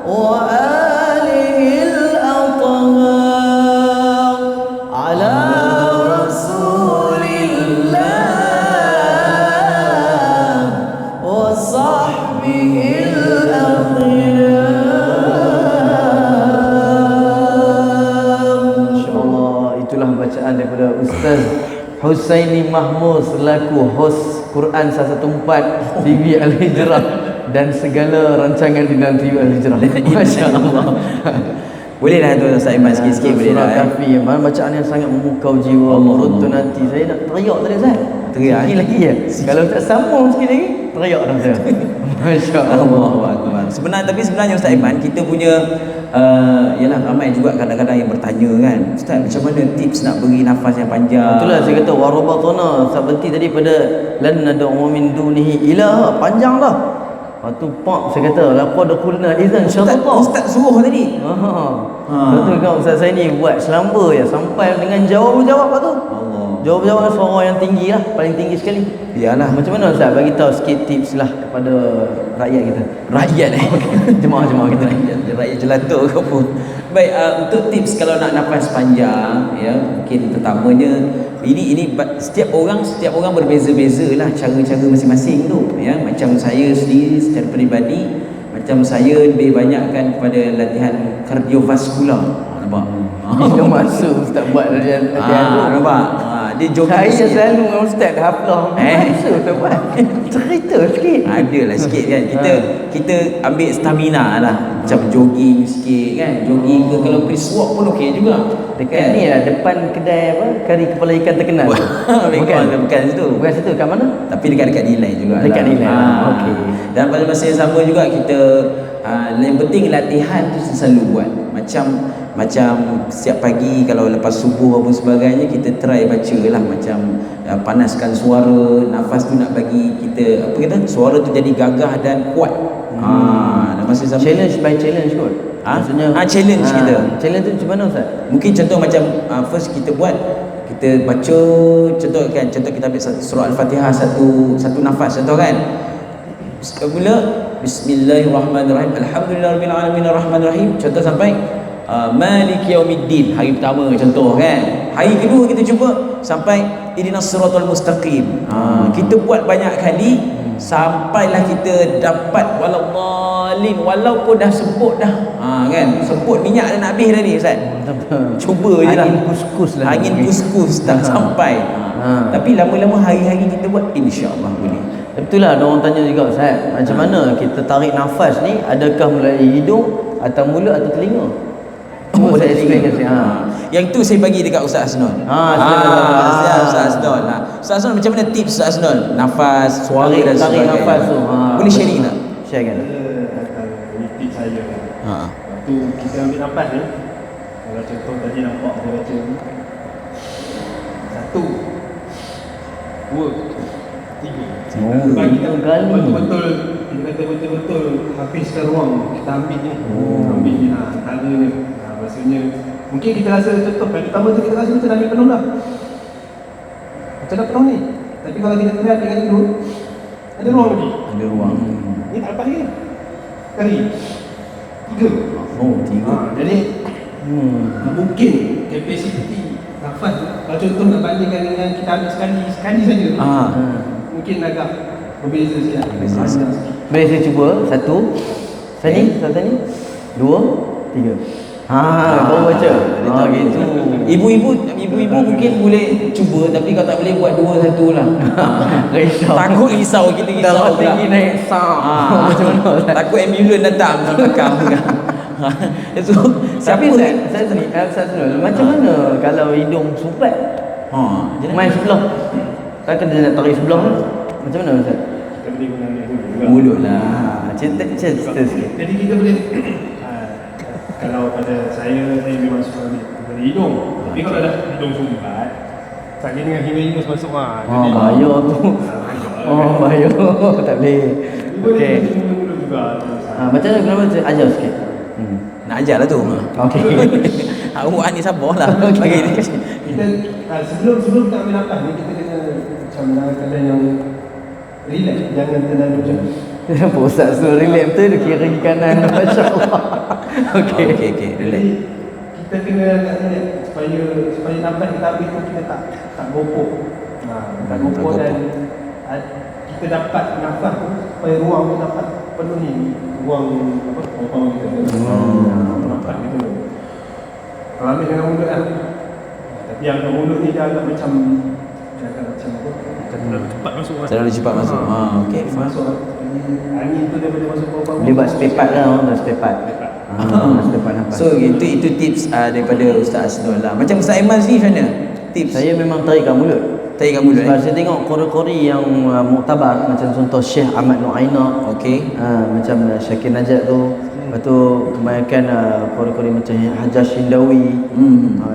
وآله الأطهار على رسول الله وصحبه الأخيار. InsyaAllah itulah bacaan daripada Ustaz Husaini Mahmud selaku hos Quran 114 TV Al-Hijrah dan segala rancangan di dalam TV Al-Hijrah. Masya-Allah. Bolehlah tu Ustaz Iman sikit-sikit boleh Surah dah. Kahfi, bacaan yang sangat memukau jiwa, meruntun hati. Saya nak teriak tadi Ustaz. Teriak, Sikit lagi ya. Kalau tak sambung sikit lagi, teriak dah saya. Masya-Allah. Sebenarnya Ustaz Iman, kita punya ialah ramai juga kadang-kadang yang bertanya kan, Ustaz macam mana tips nak beri nafas yang panjang? Itulah saya kata warabatana, saya berhenti tadi pada lan nad'u min dunihi ilaha, panjang dah. Lepas tu pak saya kata laqad qulna idzan syatata. Ustaz suruh tadi. Betul kan Ustaz saya ni buat selamba ya sampai dengan jawab-jawab tu. Allah. Jawab-jawab suara yang tinggi lah, paling tinggi sekali. Iyalah. Macam mana Ustaz bagi tahu sikit tips lah kepada rakyat kita. Rakyat Jemaah-jemaah kita. Rakyat jelata ke apa. Baik, untuk tips kalau nak nafas panjang ya, mungkin pertamanya ini setiap orang berbeza-beza lah cara-cara masing-masing tu ya. Macam saya sendiri secara peribadi, macam saya lebih banyakkan kepada latihan kardiovaskular. nampak. Bila masuk Ustaz buat latihan Nampak? Dia jogging saya sikit. selalu dengan Ustaz haflah masuk Ustaz buat cerita sikit. Adalah sikit kan. Kita ambil stamina lah. Macam jogging sikit kan. Jogging ke kalau brisk walk pun okey juga. Dekat ni lah depan kedai apa kari kepala ikan terkenal. Bukan situ. Bukan situ, kat mana? Tapi dekat-dekat nilai juga. Dekat nilai. Okey. Dan pada masa yang sama juga kita yang penting latihan tu selalu buat. Macam setiap pagi kalau lepas subuh apa sebagainya kita try baca lah macam panaskan suara, nafas tu nak bagi kita apa kata suara tu jadi gagah dan kuat. Dan masa sama Challenge by challenge kot. Maksudnya challenge kita. Challenge tu macam mana Ustaz? Mungkin contoh macam first kita buat kita baca contoh kita ambil surah Al-Fatihah satu nafas contoh kan. Mula Bismillahirrahmanirrahim. Alhamdulillahirabbil alamin arrahmanirrahim. Contoh sampai Maliki yaumiddin hari pertama contoh kan. Hari kedua kita cuba sampai ihdinas siratal mustaqim. Kita buat banyak kali sampailah kita dapat waladhdallin walaupun dah sebut dah. Kan sebut minyak dah nak habis dah ni Ustaz. Cuba je lah. Angin kuskus tak sampai. Tapi lama-lama hari-hari kita buat insya-Allah boleh. Betul lah, ada orang tanya juga Ustaz, macam mana kita tarik nafas ni, adakah melalui hidung atau mulut atau telinga? Saya explain kasi. Yang tu saya bagi dekat Ustaz Asnol. Ustaz Asnol. Ustaz Asnol macam mana tips Ustaz Asnol? Nafas, suara dan tarik nafas tu. Boleh sharing tak? Share kan. Ini tips saya. Tu kita ambil nafas ni. Kalau contoh tadi nampak dia baca ni. 1 2 3. Bagi kita betul-betul kita kata betul-betul habiskan ruang kita ambil ni. Ambil ni antara ni. Maksudnya mungkin kita rasa contoh kali pertama tu kita rasa macam dah ambil penuh dah. Macam dah penuh ni. Tapi kalau kita tengah dengan dulu ada ruang lagi. Ada ruang. Ni tak lepas lagi. Kali 3. 3. Jadi mungkin kapasiti nafas kalau contoh nak bandingkan dengan kita ambil sekali saja. Mungkin agak berbeza sikit. Boleh saya cuba satu ni 2 3. Baru baca. Gitu. Ibu-ibu mungkin boleh cuba tapi kalau tak boleh buat 2 1 lah. Takut risau kita risau pula. Tinggi naik macam mana? Takut ambulans datang belakang. So Tapi saya sini macam mana kalau hidung sumpat? Main sebelah. Kan kena nak tarik sebelah tu. Macam mana Ustaz? Kita boleh guna mulut lah. Cerita sikit. Jadi kita boleh kalau pada saya memang suka dari hidung. Tapi kalau dah hidung sumbat, tak kena dengan hingus masuk bahaya tu. Bahaya. Tak boleh. Okey. Mulut juga. Macam mana kenapa ajar sikit? Nak ajar lah tu. Okey. Awak ni sabarlah. Okey. Kita sebelum kita ambil nafas ni kita kena macam dalam keadaan yang relax, jangan terlalu macam Kenapa Ustaz suruh relax betul dia kira kaki kanan. Masya-Allah. Okey. Relax. Kita kena relax supaya nafas kita habis tu kita tak gopok. Tak gopok dan kita dapat nafas tu supaya ruang tu dapat penuhi ruang paru-paru kita. Nafas gitu. Kalau ambil dengan mulut kan. Tapi yang mulut ni dia agak macam terlalu cepat masuk. Okey. Masuk angin tu dia boleh masuk paru-paru. Boleh buat sepepat lah orang sepepat. Sepepat nafas. So itu tips daripada Ustaz Asnol lah. Macam Ustaz Aiman ni macam mana? Tips Saya memang tarikkan mulut. tarikkan mulut. Sebab saya tengok qori-qori yang muktabar macam contoh Syekh Ahmad Nuaina. Okey. Macam Syakir Najat tu. Lepas tu kebanyakan qori-qori macam Hajjaj Hindawi.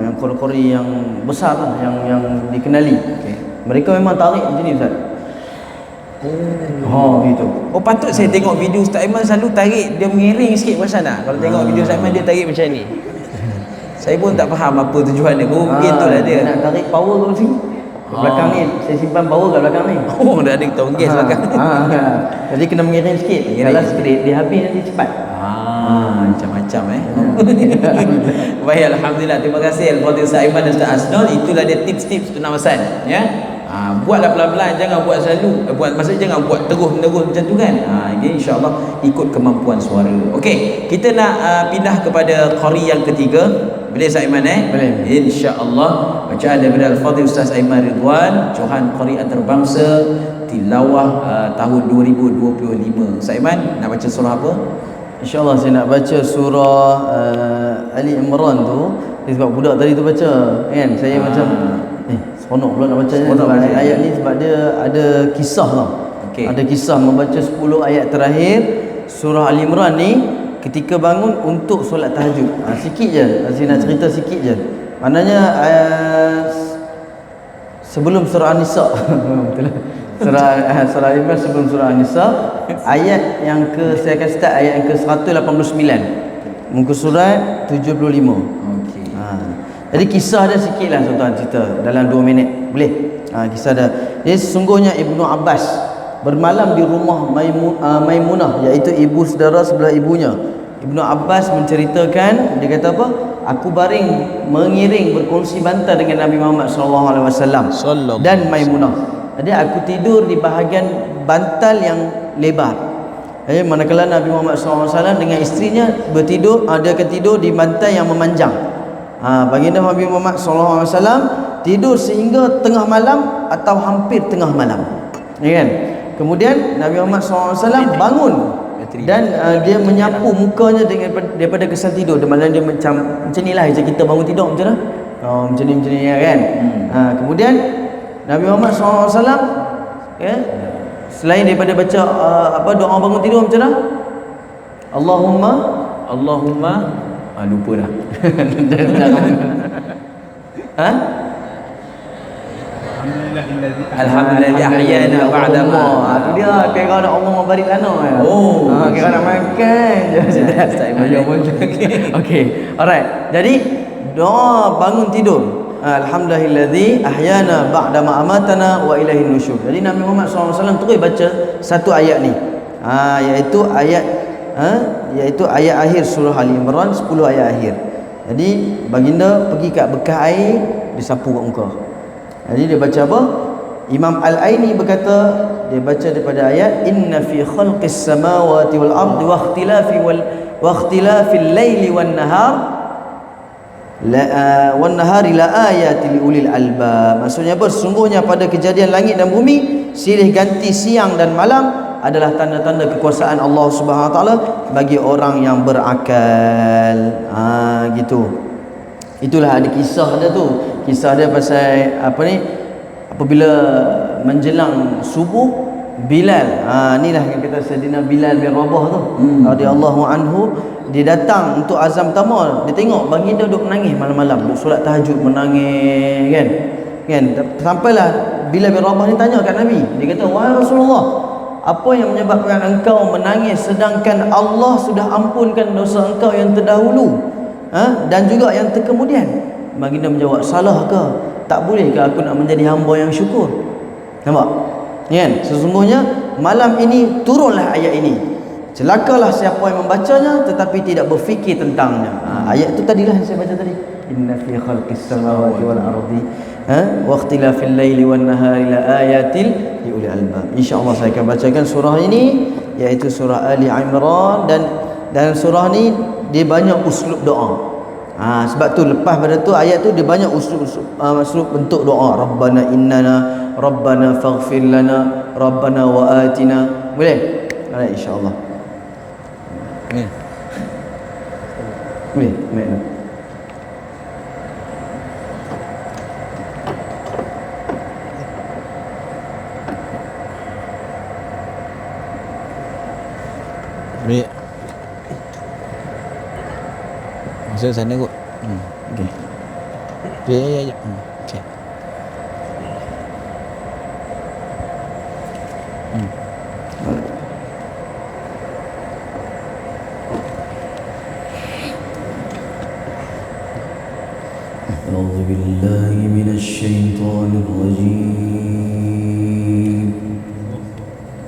Yang qori-qori yang besar lah yang dikenali. Okey. Mereka memang tarik macam ni Ustaz. Gitu. Oh patut saya tengok video Ustaz Aiman selalu tarik dia mengiring sikit macam mana? Kalau tengok video Ustaz Aiman dia tarik macam ni. Saya pun tak faham apa tujuan dia. Begitulah dia. Nak tarik power ke macam ni. Belakang ni saya simpan power kat belakang ni. Oh dah ada tong gas belakang. Jadi kena mengiring sikit. Kalau straight dia habis nanti cepat. Macam-macam Baik, alhamdulillah. Terima kasih Al-Fadhil Ustaz Aiman dan Ustaz Asnol. Itulah dia tips-tips penafasan ya. Buatlah pelan-pelan, jangan buat selalu. Maksudnya jangan buat terus-menerus macam tu kan. Jadi insya-Allah ikut kemampuan suara. Okey, kita nak pindah kepada qari yang ketiga. Boleh Ustaz Aiman Boleh. InsyaAllah. Bacaan daripada Al-Fadhil Ustaz Aiman Ridwan, Johan Qari Antarabangsa, tilawah tahun 2025. Ustaz Aiman nak baca surah apa? InsyaAllah saya nak baca surah Ali Imran tu. Sebab budak tadi tu baca kan, saya macam seronok pula nak bacanya. Sebab ayat ni sebab dia ada kisah tau. Ada kisah membaca 10 ayat terakhir surah Ali Imran ni ketika bangun untuk solat tahajud. Sikit je saya nak cerita, sikit je. Maknanya sebelum surah An-Nisa betul lah. Surah Ali Imran sebelum surah An-Nisa, ayat yang saya akan start ayat yang ke 189, muka surat 75. Jadi kisah dia sikit lah tuan-tuan, cerita dalam 2 minit boleh. Kisah dia, jadi sesungguhnya Ibnu Abbas bermalam di rumah Maimunah, iaitu ibu saudara sebelah ibunya. Ibnu Abbas menceritakan, dia kata apa? Aku baring mengiring berkongsi bantal dengan Nabi Muhammad SAW dan Maimunah. Jadi aku tidur di bahagian bantal yang lebar. Jadi manakala Nabi Muhammad SAW dengan isterinya bertidur, dia akan tidur di bantal yang memanjang. Baginda Nabi Muhammad SAW tidur sehingga tengah malam atau hampir tengah malam, ya kan? Kemudian Nabi Muhammad SAW bangun dan dia menyapu mukanya daripada kesal tidur. Malam dia macam ni lah, macam kita bangun tidur macam mana? Macam ni ya kan? Kemudian Nabi Muhammad SAW selain daripada baca doa bangun tidur macam mana? Allahumma lupa dah. Alhamdulillah ahyana ba'da ma. Tu dia kira nak Allah barik lana. Kira nak makan je. Okey. Alright. Jadi doa bangun tidur. Alhamdulillazi ahyana ba'da ma amatana wa ilaihin nusyur. Jadi Nabi Muhammad SAW terus baca satu ayat ni. Iaitu ayat akhir surah Ali Imran, 10 ayat akhir. Jadi baginda pergi kat bekas air, disapu kat muka. Jadi dia baca apa? Imam Al-Aini berkata, dia baca daripada ayat inna fi khalqis samawati wal ardi wa ikhtilafil laili wan nahari la ayatin li ulil albab. Maksudnya apa? Sesungguhnya pada kejadian langit dan bumi, silih ganti siang dan malam adalah tanda-tanda kekuasaan Allah Subhanahu Wa Taala bagi orang yang berakal. Gitu. Itulah ada kisah dia tu. Kisah dia pasal apabila menjelang subuh, Bilal, inilah yang kata Sayyidina Bilal bin Rabah tu, radhiyallahu anhu, dia datang untuk azam pertama. Dia tengok baginda duduk menangis malam-malam, duduk solat tahajud menangis kan. Sampailah Bilal bin Rabah ni tanya kat Nabi. Dia kata, "Wahai Rasulullah, apa yang menyebabkan engkau menangis sedangkan Allah sudah ampunkan dosa engkau yang terdahulu dan juga yang terkemudian?" Baginda menjawab, "Salah ke? Tak boleh ke aku nak menjadi hamba yang syukur?" Nampak? Kan? Sesungguhnya malam ini turunlah ayat ini. Celakalah siapa yang membacanya tetapi tidak berfikir tentangnya. Ayat itu tadilah yang saya baca tadi. Inna fi khalqis samawati wal ardi wa ikhtilafil laili wan nahari la ayatil li ulil albab. Insya-Allah saya akan bacakan surah ini, iaitu surah Ali Imran, dan surah ni dia banyak uslub doa. Sebab tu lepas pada tu ayat tu dia banyak uslub bentuk doa. Rabbana innana Rabbana faghfir lana Rabbana wa atina. Boleh? Alright, insya-Allah. Boleh. Boleh. Masuk sana kot. Okey. Ya. Okey. أعوذ بالله من الشيطان الرجيم.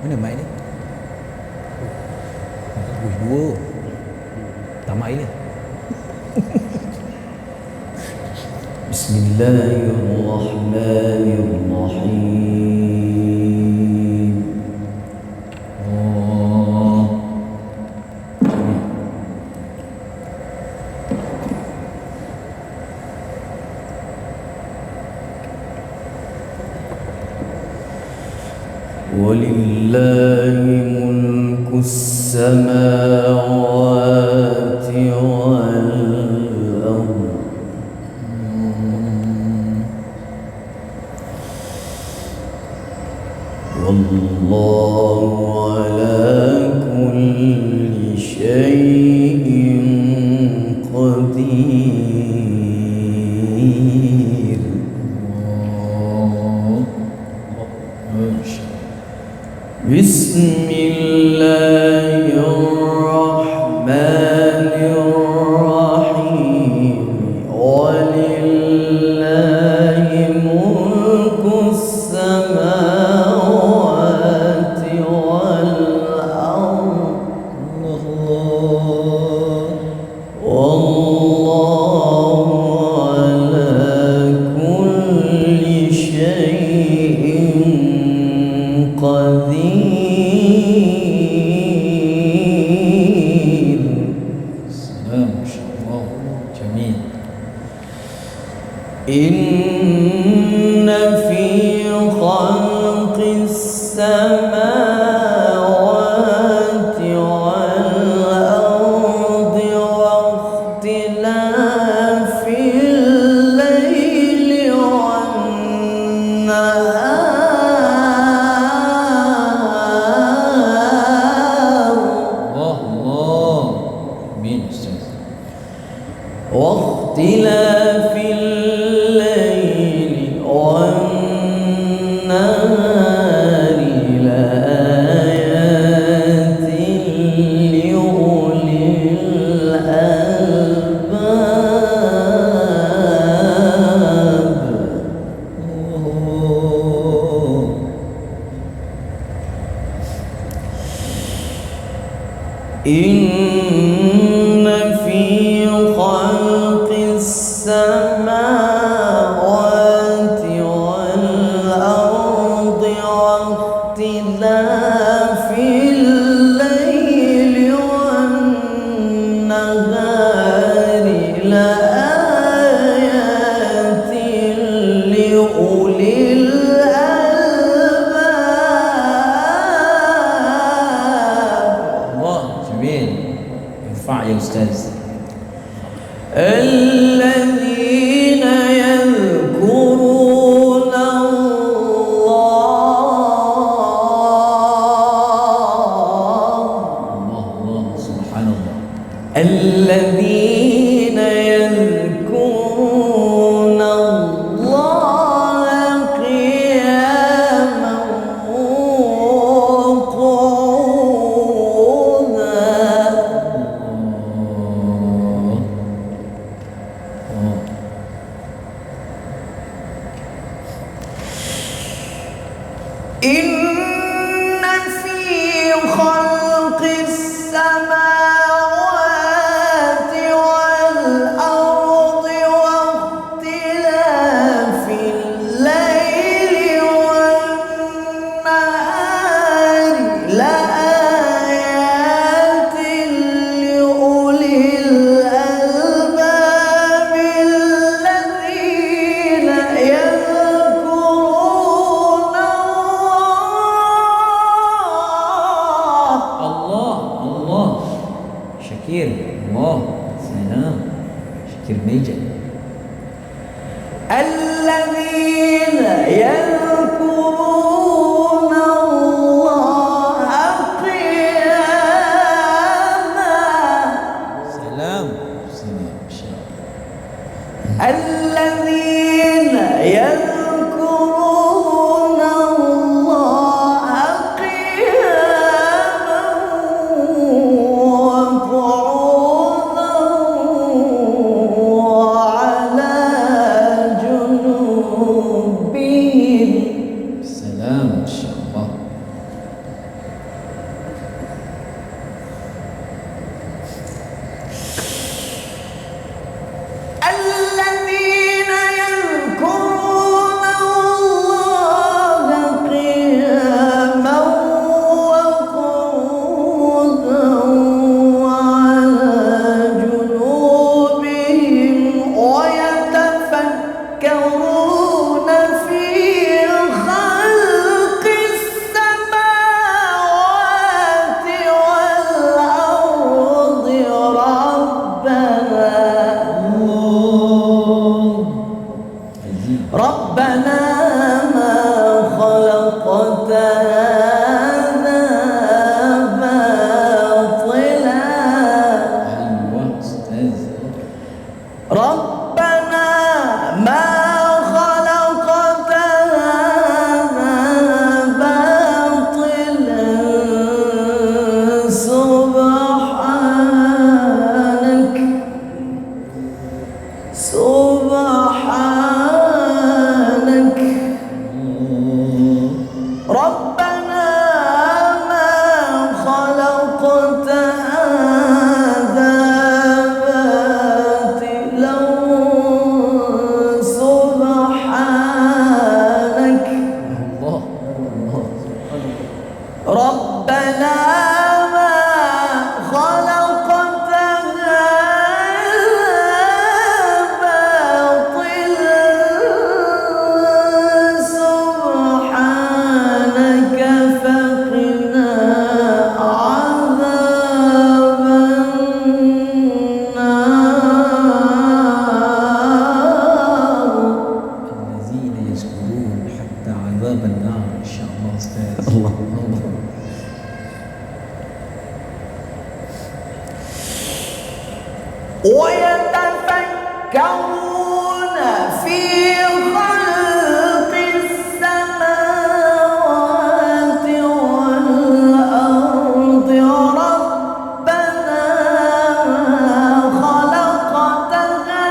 Mana mic ni? Dua. Tak mic ni. بسم الله الرحمن الرحيم. ولله ملك السماوات والأرض والله على كل شيء قدير. بسم الله الرحمن الرحيم ولله ملك السماوات والأرض والله على كل شيء قدير. سلام ما شاء الله جميل. إن في خلق السماوات والأرض واختلاف الليل والنهار الله مين أستاذ؟ واختلاف الليل والنهار لآيات لأولي الألباب. إن في خلق السماوات والأرض واختلاف الليل والنهار لآيات لأولي الألباب. الله جميل. ارفع يا أستاذ. الذين يذكرون الله سبحان الله. الذين يذكرون الله قياما وقعودا. إن في خلق السماوات والأرض واختلاف الليل والنهار لآيات لأولي الألباب الذين يذكرون الله شكير. الله سلام شكير ميجا. الذين يذكرون الله قياما. سلام سلام ما شاء الله. الذين يذكرون الله قياما وقعودا وعلى جنوبهم. سلام ما شاء الله. الذين يذكرون ربنا ما خلقت هذا باطلا سبحانك ربنا ما خلقت هذا باطلا سبحانك ربنا ما خلقت عذاب النار إن شاء الله أستاذ. الله ويتفكرون في خلق السماوات والأرض ربنا خلقتها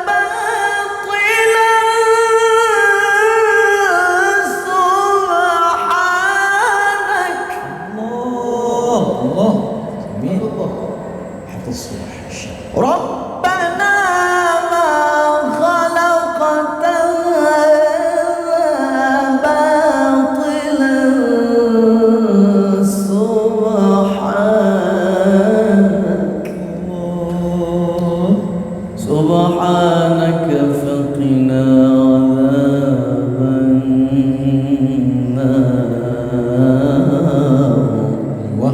باطلا سبحانك الله جميل. حتى الصبح إن شاء الله. ربنا ما خلقت باطلا سبحانك فقنا عذاب النار. أيوة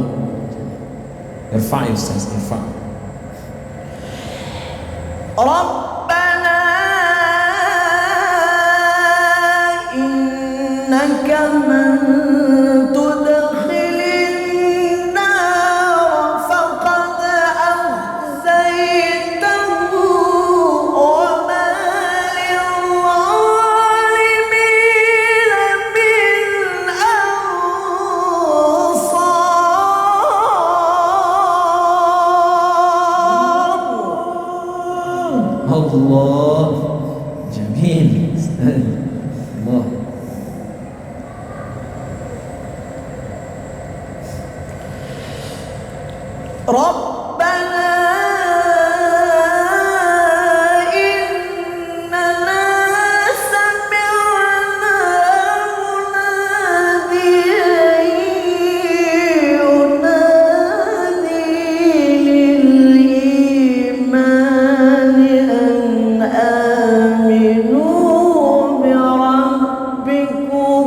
ارفع يا أستاذ ارفع. ربنا إنك من تدخل النار فقد أخزيته وما للظالمين من أنصار. الله جميل أستاذ. الله ربنا إننا سمعنا مناديا ينادي للإيمان أن آمنوا بربكم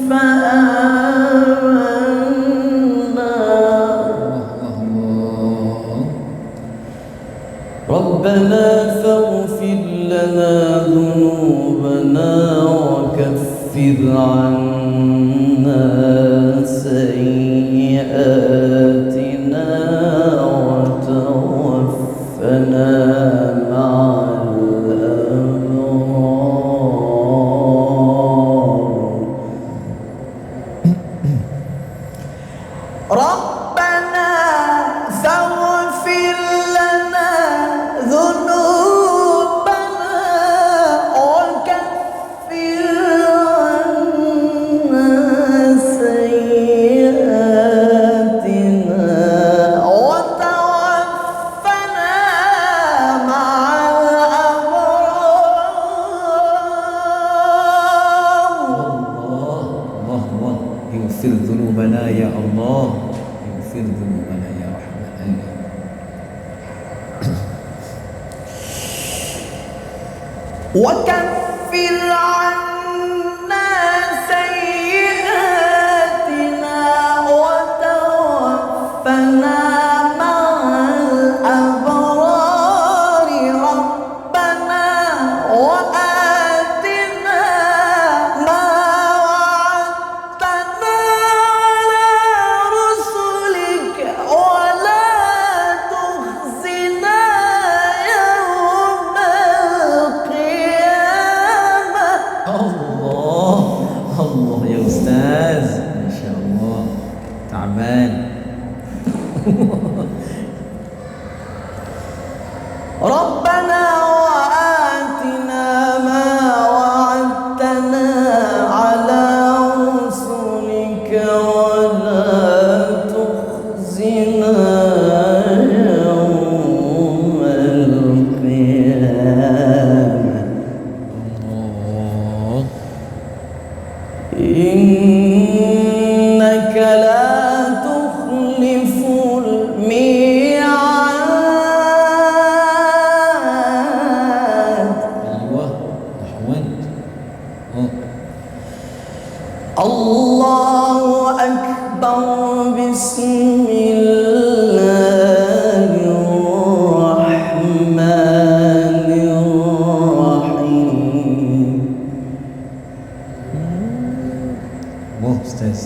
فآمنا. ربنا فاغفر لنا ذنوبنا وكفر عنا سيئاتنا وتوفنا مع الأبرار. ربنا فاغفر لنا ذنوبنا وكفر عنا سيئاتنا وتوفنا مع الأبرار. الله يغفر ذنوبنا يا الله يغفر ذنوبنا يا رحمن. وكفر عنا سيئاتنا وتوفنا مع الأبرار. ربنا وآتنا ما وعدتنا على رسلك ولا تخزنا ربنا وآتنا ما وعدتنا على رسلك ولا تخزنا يوم القيامة إنك لا تخلف الميعاد. أيوة أحوال. الله أكبر. بسم الله الرحمن الرحيم. أستاذ.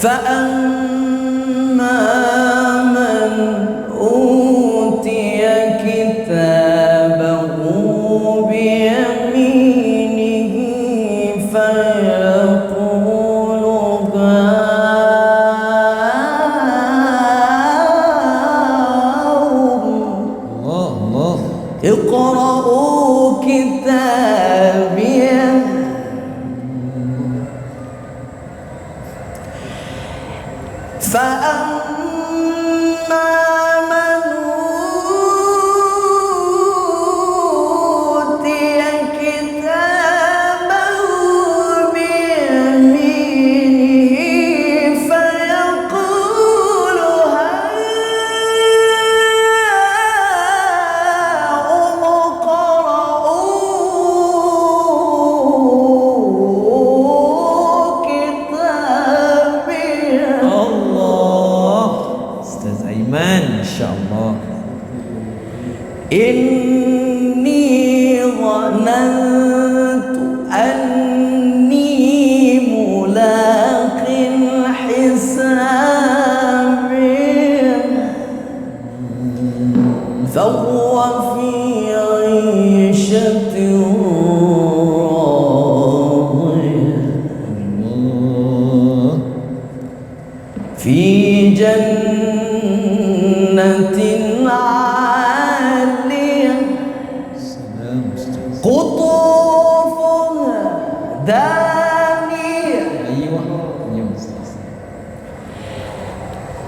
فأما من أوتي كتابه بيمينه فيقول الله اقرأوا كتابيه فأما من أوتي كتابه بيمينه فيقول هاؤم اقرءوا كتابيه. الله. أستاذ أيمن إن شاء الله. إني ظننت أني ملاق حسابي فهو في عيشة راضية الله. في جنة عالية سلام أستاذ. قطوفها دانية أيوة أستاذ.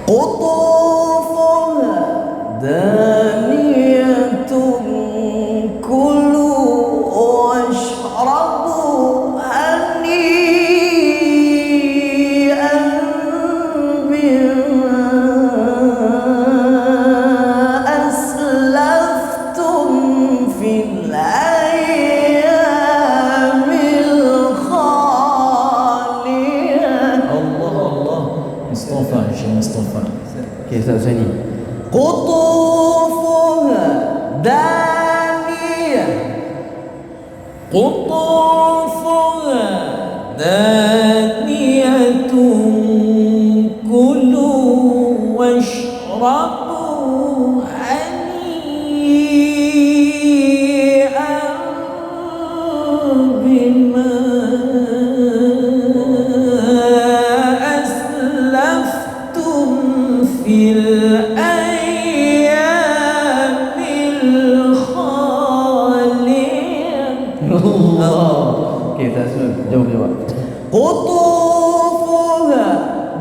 قطوفها دانية كلوا واشربوا هنيئا بما أسلفتم في الأيام الخالية. الله مصطفى شيخ مصطفى. Okey, Ustaz Husaini. قطوفها دانية قطوفها دانية كلوا واشربوا هنيئا بما أسلفتم في الأيام الخالية. Okey, Ustaz Husaini. Jawab. قطوفها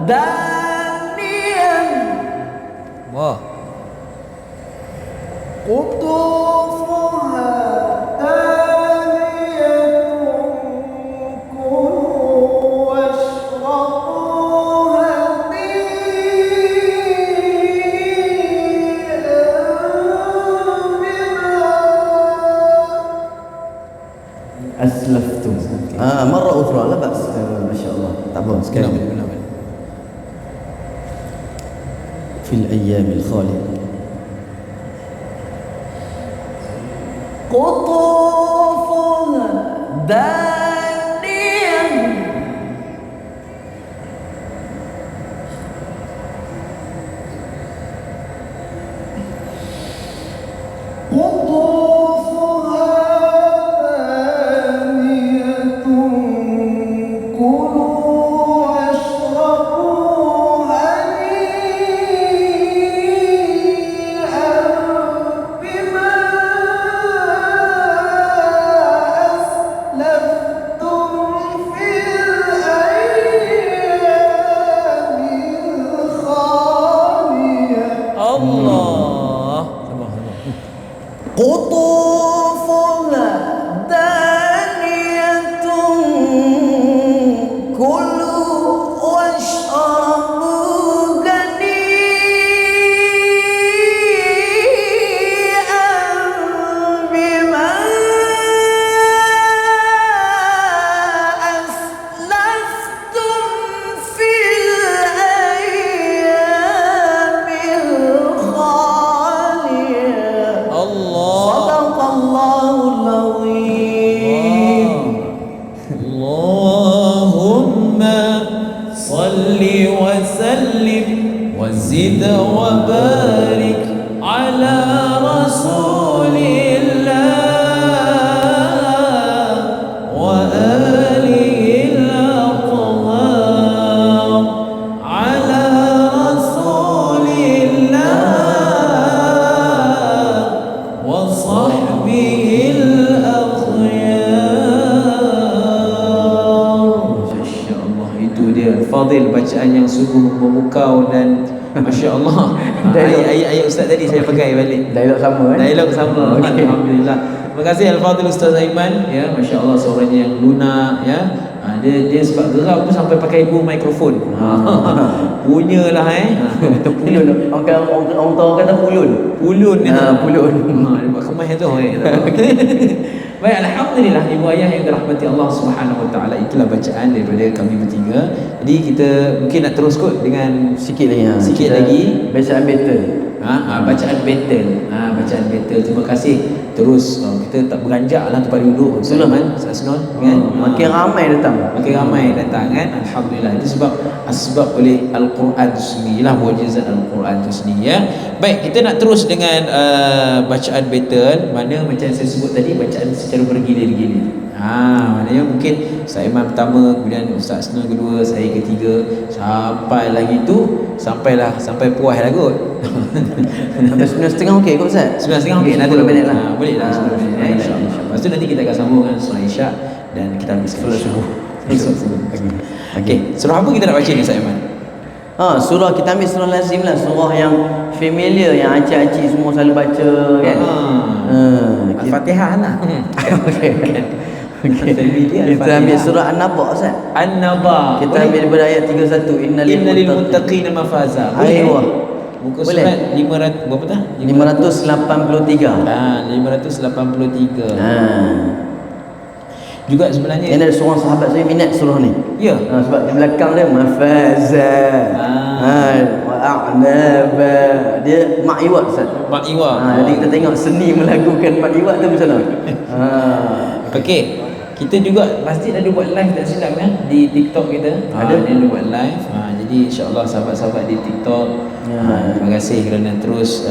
دانية الله. قطوفها دانية كلوا واشربوا هنيئا بما أسلفتم. مرة أخرى لا بأس. ما شاء الله. تعبون sekali. في الأيام الخالية. قطوفها دانية قطوفها دانية كلوا واشربوا هنيئا salli wa sallim wa zid wa barik ala rasulillah wa alihi al-athhar ala rasulillah wa sahbihi al-akhyar. Masya-Allah, itu dia fadil bacaan yang sungguh memukau dan masya-Allah. Ayat ustaz tadi saya pakai balik. Dialog sama Dialog sama. Okay. Alhamdulillah. Terima kasih Al-Fadhil Ustaz Aiman, ya, masya-Allah seorang yang lunak, ya. Dia sebab geram tu sampai pakai 2 mikrofon. Punyalah Pulun. Orang tahu kata pulun. Pulun ni. Pulun. Dia buat kemas tu. Baik, alhamdulillah ibu ayah yang dirahmati Allah Subhanahu Wa Taala, itulah bacaan daripada kami bertiga. Jadi kita mungkin nak terus kot dengan Sikit lagi. Sikit lagi bacaan battle. Bacaan battle. Bacaan battle. Terima kasih. Terus kita tak beranjak lah tempat duduk. Sulaiman, Asnul, kan? Makin ramai datang. Makin ramai datang, kan? Alhamdulillah. Itu sebab oleh Al-Quran itu sendiri lah, mukjizat Al-Quran itu sendiri, ya. Baik, kita nak terus dengan bacaan battle. Mana macam saya sebut tadi, bacaan secara bergilir-gilir. Maknanya mungkin Ustaz Iman pertama, kemudian Ustaz Asnul kedua, saya ketiga, sampai lagi tu sampai puas lah kot. Sampai 9.30 okey kot Ustaz? 9.30 okey, nanti 10 minit lah. Boleh lah, insya-Allah. Lepas tu nanti kita akan sambung dengan surah Isyak dan kita habiskan surah subuh. Okey, surah apa kita nak baca ni Ustaz Iman? Surah kita ambil surah lazim lah, surah yang familiar, yang acik-acik semua selalu baca, kan? Al-Fatihah lah. Kita ambil surah An-Naba Ustaz. An-Naba. Kita ambil daripada ayat 31, innalil muttaqina mafaza. Aywa. Muka surat 500 berapa dah? 583. 583. Juga sebenarnya ini ada seorang sahabat saya minat surah ni. Ya. Sebab di belakang dia mafaza. Wa'anaba. Dia mak iwat Ustaz. Mak iwat. Jadi kita tengok seni melagukan mak iwat tu macam mana. Okey. Kita juga masjid ada buat live tak silap, kan, di TikTok kita. Ada buat live. Jadi insya-Allah sahabat-sahabat di TikTok, terima kasih kerana terus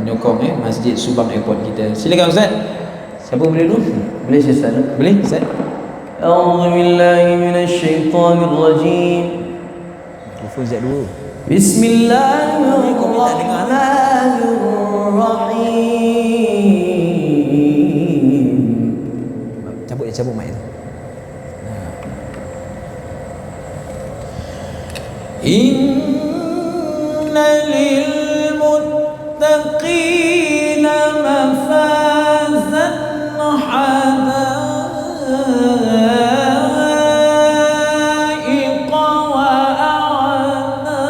menyokong Masjid Subang Airport kita. Silakan Ustaz. Siapa boleh dulu? Boleh Ustaz? Boleh Ustaz? A'udzu billahi minasyaitonir rajim. Mikrofon Ustaz dulu. Bismillahirrahmanirrahim. Cabut mic tu. Inna lil muttaqina mafazan hadaiqa wa a'naba.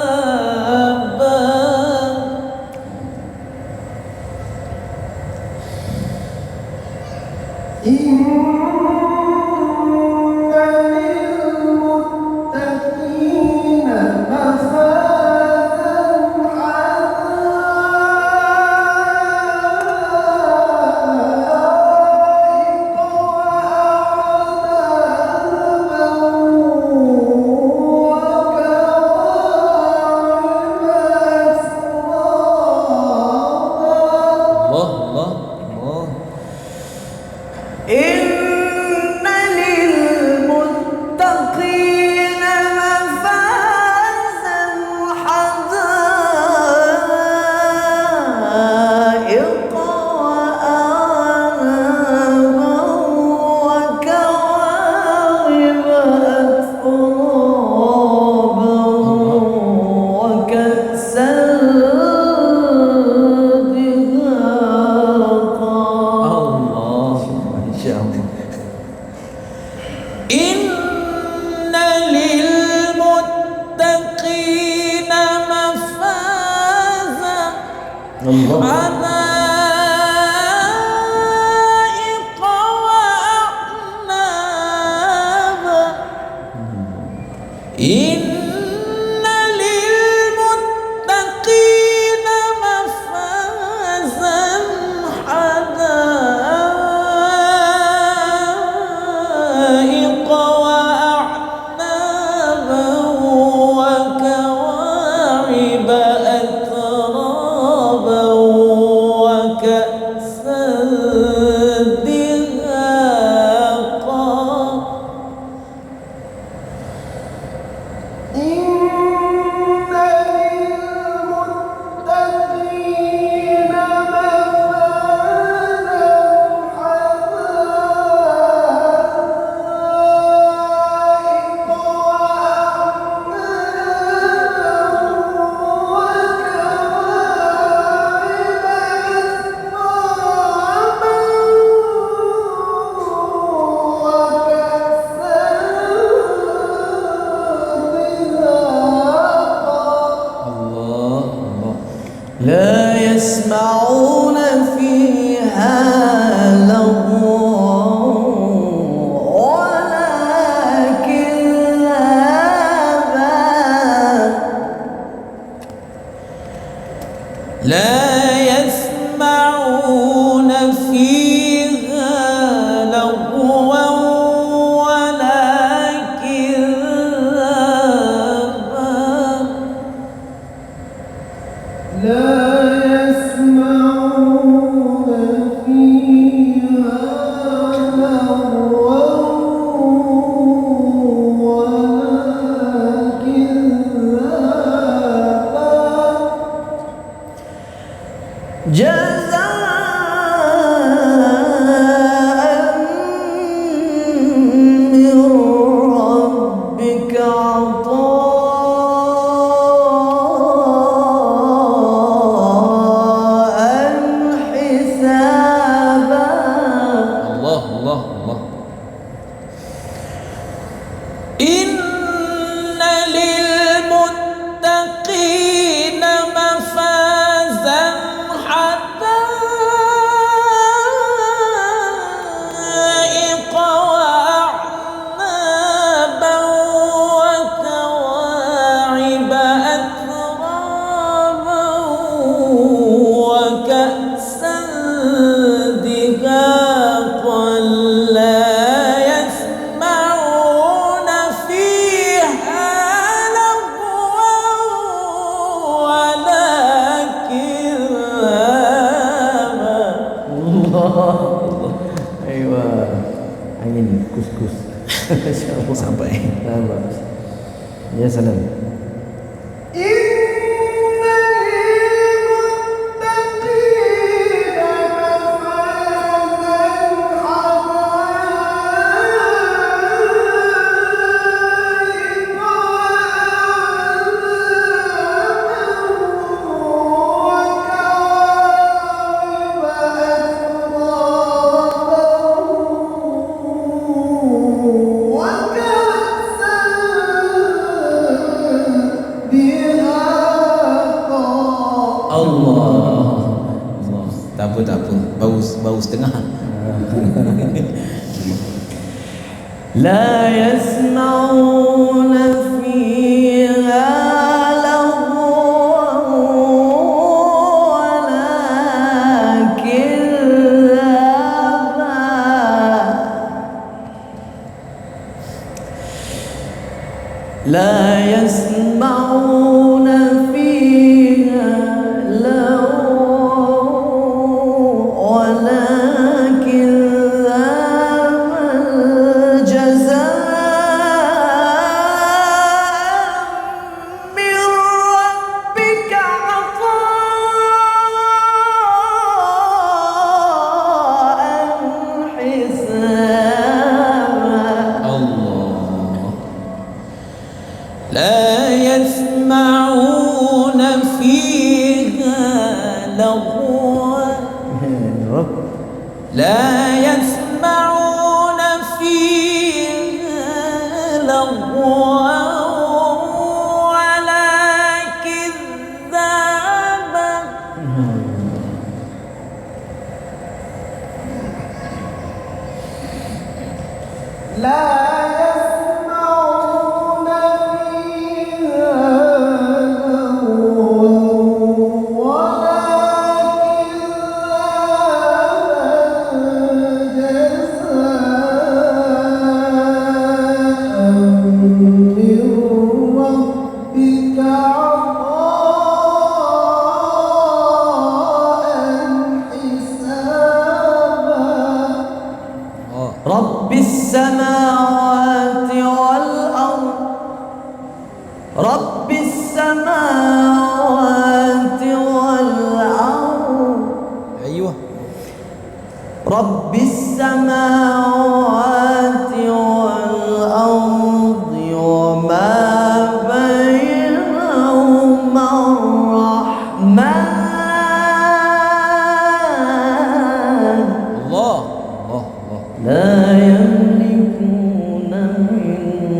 لا يسمعون فيها لغوا ولا كذابا لا يسمعون فيها لغوا ولا كذابا لا يسمعون فيها لغوا ولا كذابا جزاء من ربك عطاء حسابا الله الله الله إن للمتقين مفازا حدائق وأعنابا وكواعب أترابا وكأسا دهاقا لا يسمعون فيها لغوا ولا كذابا Allah. Aywa. Angin kus-kus. Insyaallah Sampai. Nampak. Ya salam. Allah. Tak apa, tak apa. Baru setengah. لا يسمعون فيها لغوا ولا كذابا لا يسمعون فيها لغوا ولا كذابا جزاء من ربك عطاء حسابا Allah. لا يسمعون فيها لغوا لا يسمعون فيها لغوا ولا كذابا لا يسمعون فيها لغوا ولا كذابا جزاء من ربك عطاء حسابا رب السماوات والأرض رب السماوات والأرض أيوه رب السماوات والأرض وما بينهما الرحمن الله الله الله لا يملكون منه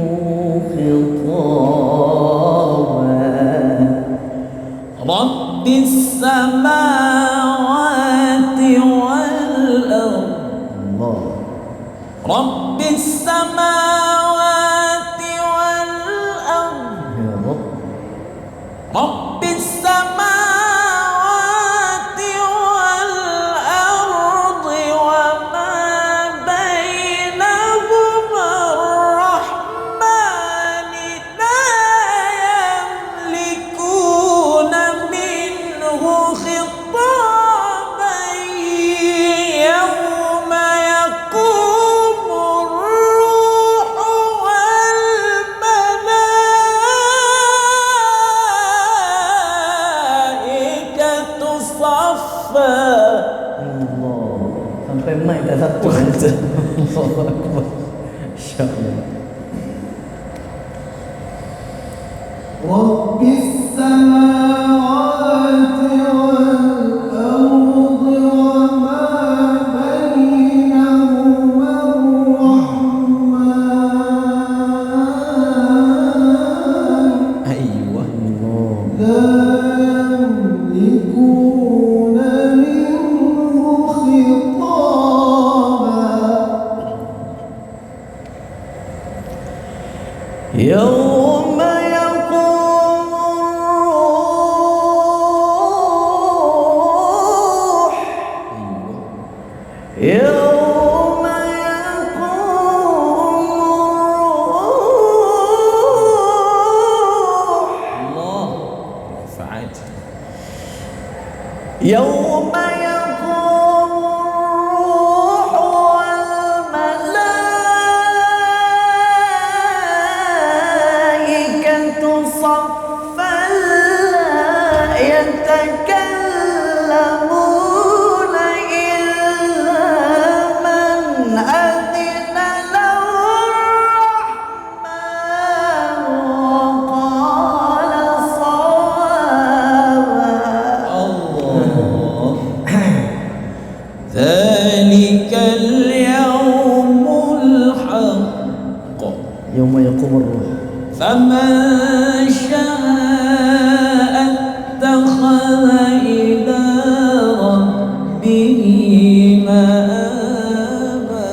خطابا رب السماوات السماوات والأرض Allah. رب السماوات والأرض Ya Rabb. رب السماوات والأرض وما بينهما الرحمن لا يملكون منه خطابا يوم يقوم الروح والملائكة صفا Allah. Sampai mic tak satu. Allahu Akbar. Insya-Allah. رب السماوات والأرض وما بينهما الرحمن أيوة لا يملكون منه خطابا يوم يقوم الروح يوم يقوم الروح الله فعاد يوم يقوم الروح والملائكة صفا لا يتكلمون إلا من أذن له الرحمن وقال صوابا الله ذلك اليوم الحق يوم يقوم الروح فمن شاء اتخذ إلى ربه مآبا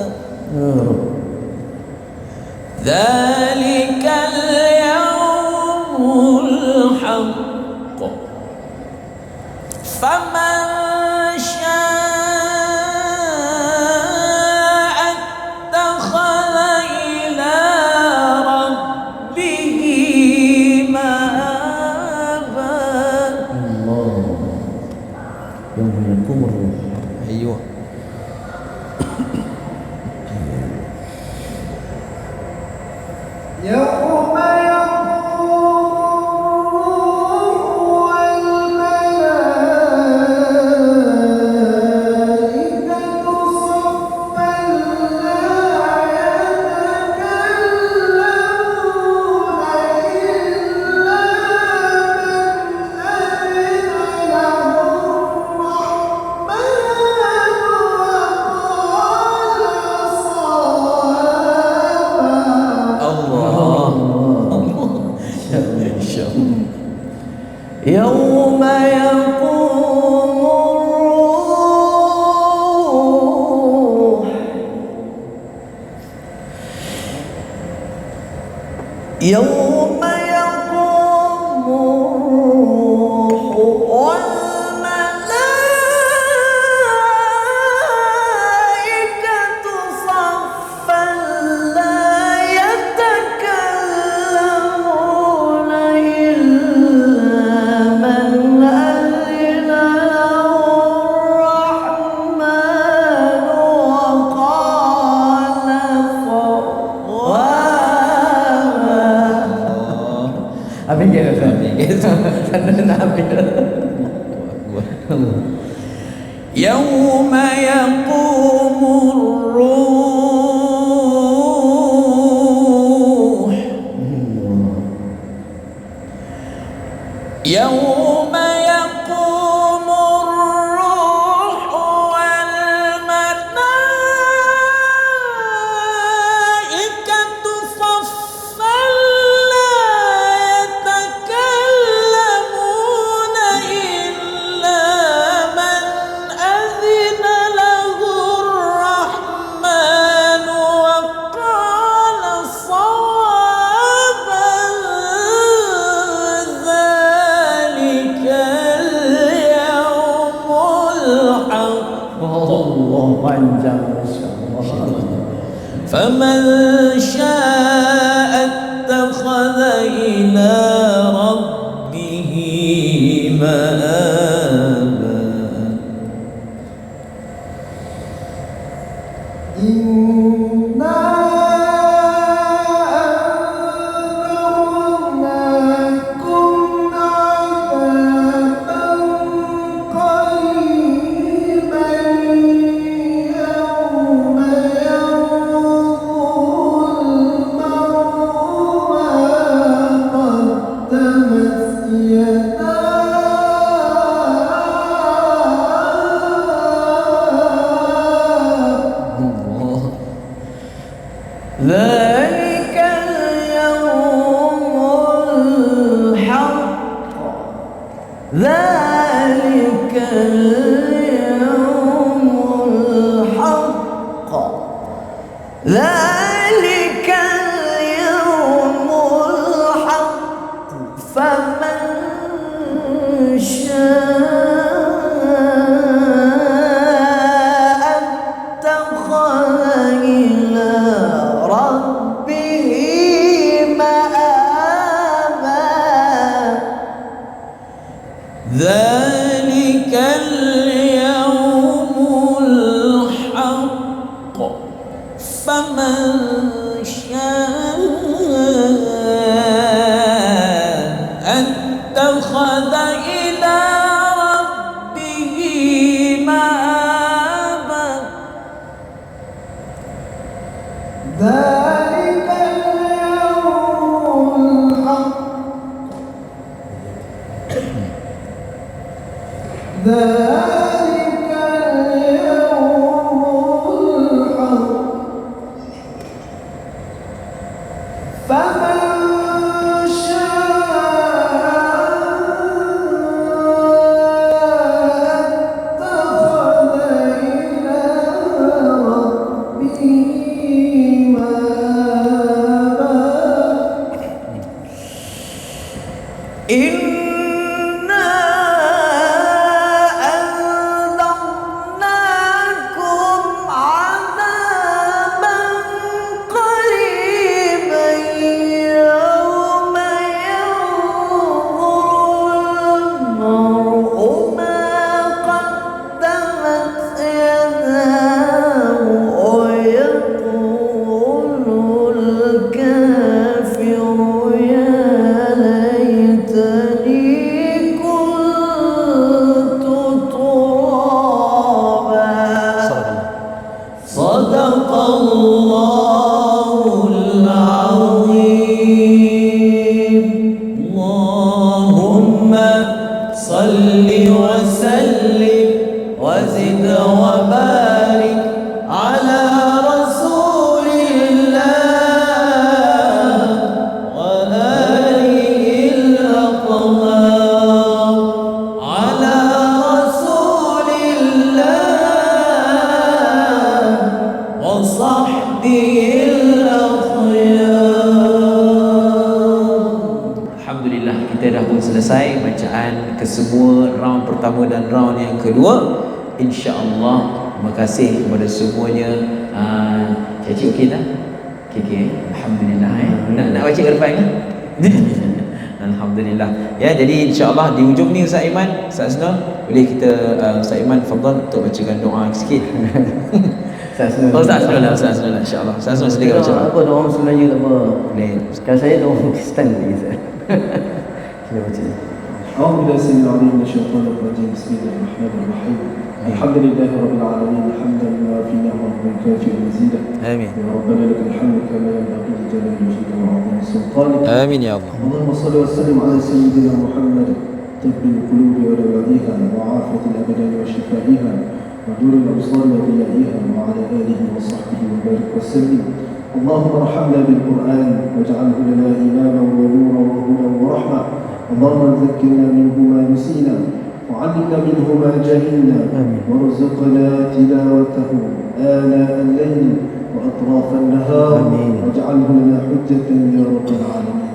يا رب ذلك اليوم الحق فمن شاء اتخذ إلى ربه مآبا الله يوم يقوم الروح أيوه يوم يقوم والملائكة صفا لا يتكلمون إلا من أذن له الرحمن وقال صوابا الله إن شاء الله يوم يقوم الروح يوم يقوم الروح والملائكة صفا لا يتكلمون إلا من أذن له الرحمن وقال صوابا. Habis ke? Sana nak habis. يوم يقوم الروح يوم يقوم الروح والملائكة صفا لا يتكلمون إلا panjang insya-Allah. فمن شاء اتخذ إلى ربه مآبا إنا أنذرناكم عذابا قريبا يوم ينظر المرء ما قدمت يداه ذلك اليوم الحق ذلك اليوم الحق ذلك اليوم الحق فمن شاء اتخذ إلى ربه مآبا ذلك اليوم الحق فمن شاء اتخذ إلى ربه مآبا ذلك اليوم الحق ذلك اليوم الحق فمن شاء اتخذ إلى ربه مآبا إنا أنذرناكم عذابا قريبا يوم ينظر المرء ما قدمت يداه ويقول الكافر يا ليتني كنت ترابا صدق الله العظيم اللهم صل وسلم وزد وبارك على رسول الله وآله الأطهار على رسول الله وصحبه الأخيار. Alhamdulillah, kita dah pun selesai bacaan kesemua round pertama dan round yang kedua. InsyaAllah, terima kasih kepada semuanya. Cik okey tak? Okey. Alhamdulillah. Nak baca ke depan kan? Alhamdulillah. Ya, jadi insyaAllah di hujung ni Ustaz Iman, Ustaz Asnul, boleh kita Ustaz Iman fadhal untuk bacakan doa sikit. Ustaz Asnul lah, Ustaz Asnul lah, insyaAllah. Ustaz Asnul silakan baca. Apa doa Muslim Melayu tak apa. Boleh. Sekarang saya doa Kristen lagi Ustaz. Sila baca. أعوذ بالله السميع العليم من الشيطان الرجيم بسم الله الرحمن الرحيم الحمد لله رب العالمين حمدا يوافي نعمه ويكافئ مزيدا آمين. يا ربنا لك الحمد كما ينبغي لجلال وجهك وعظيم سلطانك آمين يا الله. اللهم صل وسلم على سيدنا محمد طب القلوب ودوائها وعافية الأبدان وشفائها ونور الأبصار وضيائها وعلى آله وصحبه وبارك وسلم اللهم ارحمنا بالقرآن واجعله لنا إماما ونورا وهدى ورحمة اللهم ذكرنا منه ما نسينا وعلمنا منه ما جهلنا وارزقنا تلاوته آناء الليل وأطراف النهار واجعله لنا حجة يا رب العالمين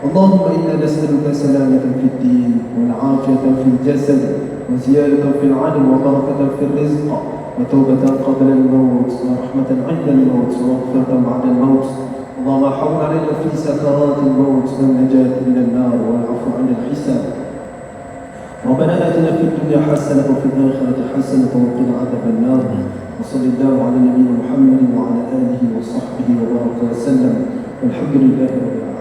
اللهم إنا نسألك سلامة في الدين والعافية في الجسد وزيادة في العلم وبركة في الرزق وتوبة قبل الموت ورحمة عند الموت ومغفرة بعد الموت. اللهم حول علينا في سكرات الموت والنجاة من النار والعفو عن الحساب. ربنا آتنا في الدنيا حسنة وفي الآخرة حسنة وقنا عذاب النار. وصلى الله على نبينا محمد وعلى آله وصحبه وبارك وسلم والحمد لله رب العالمين.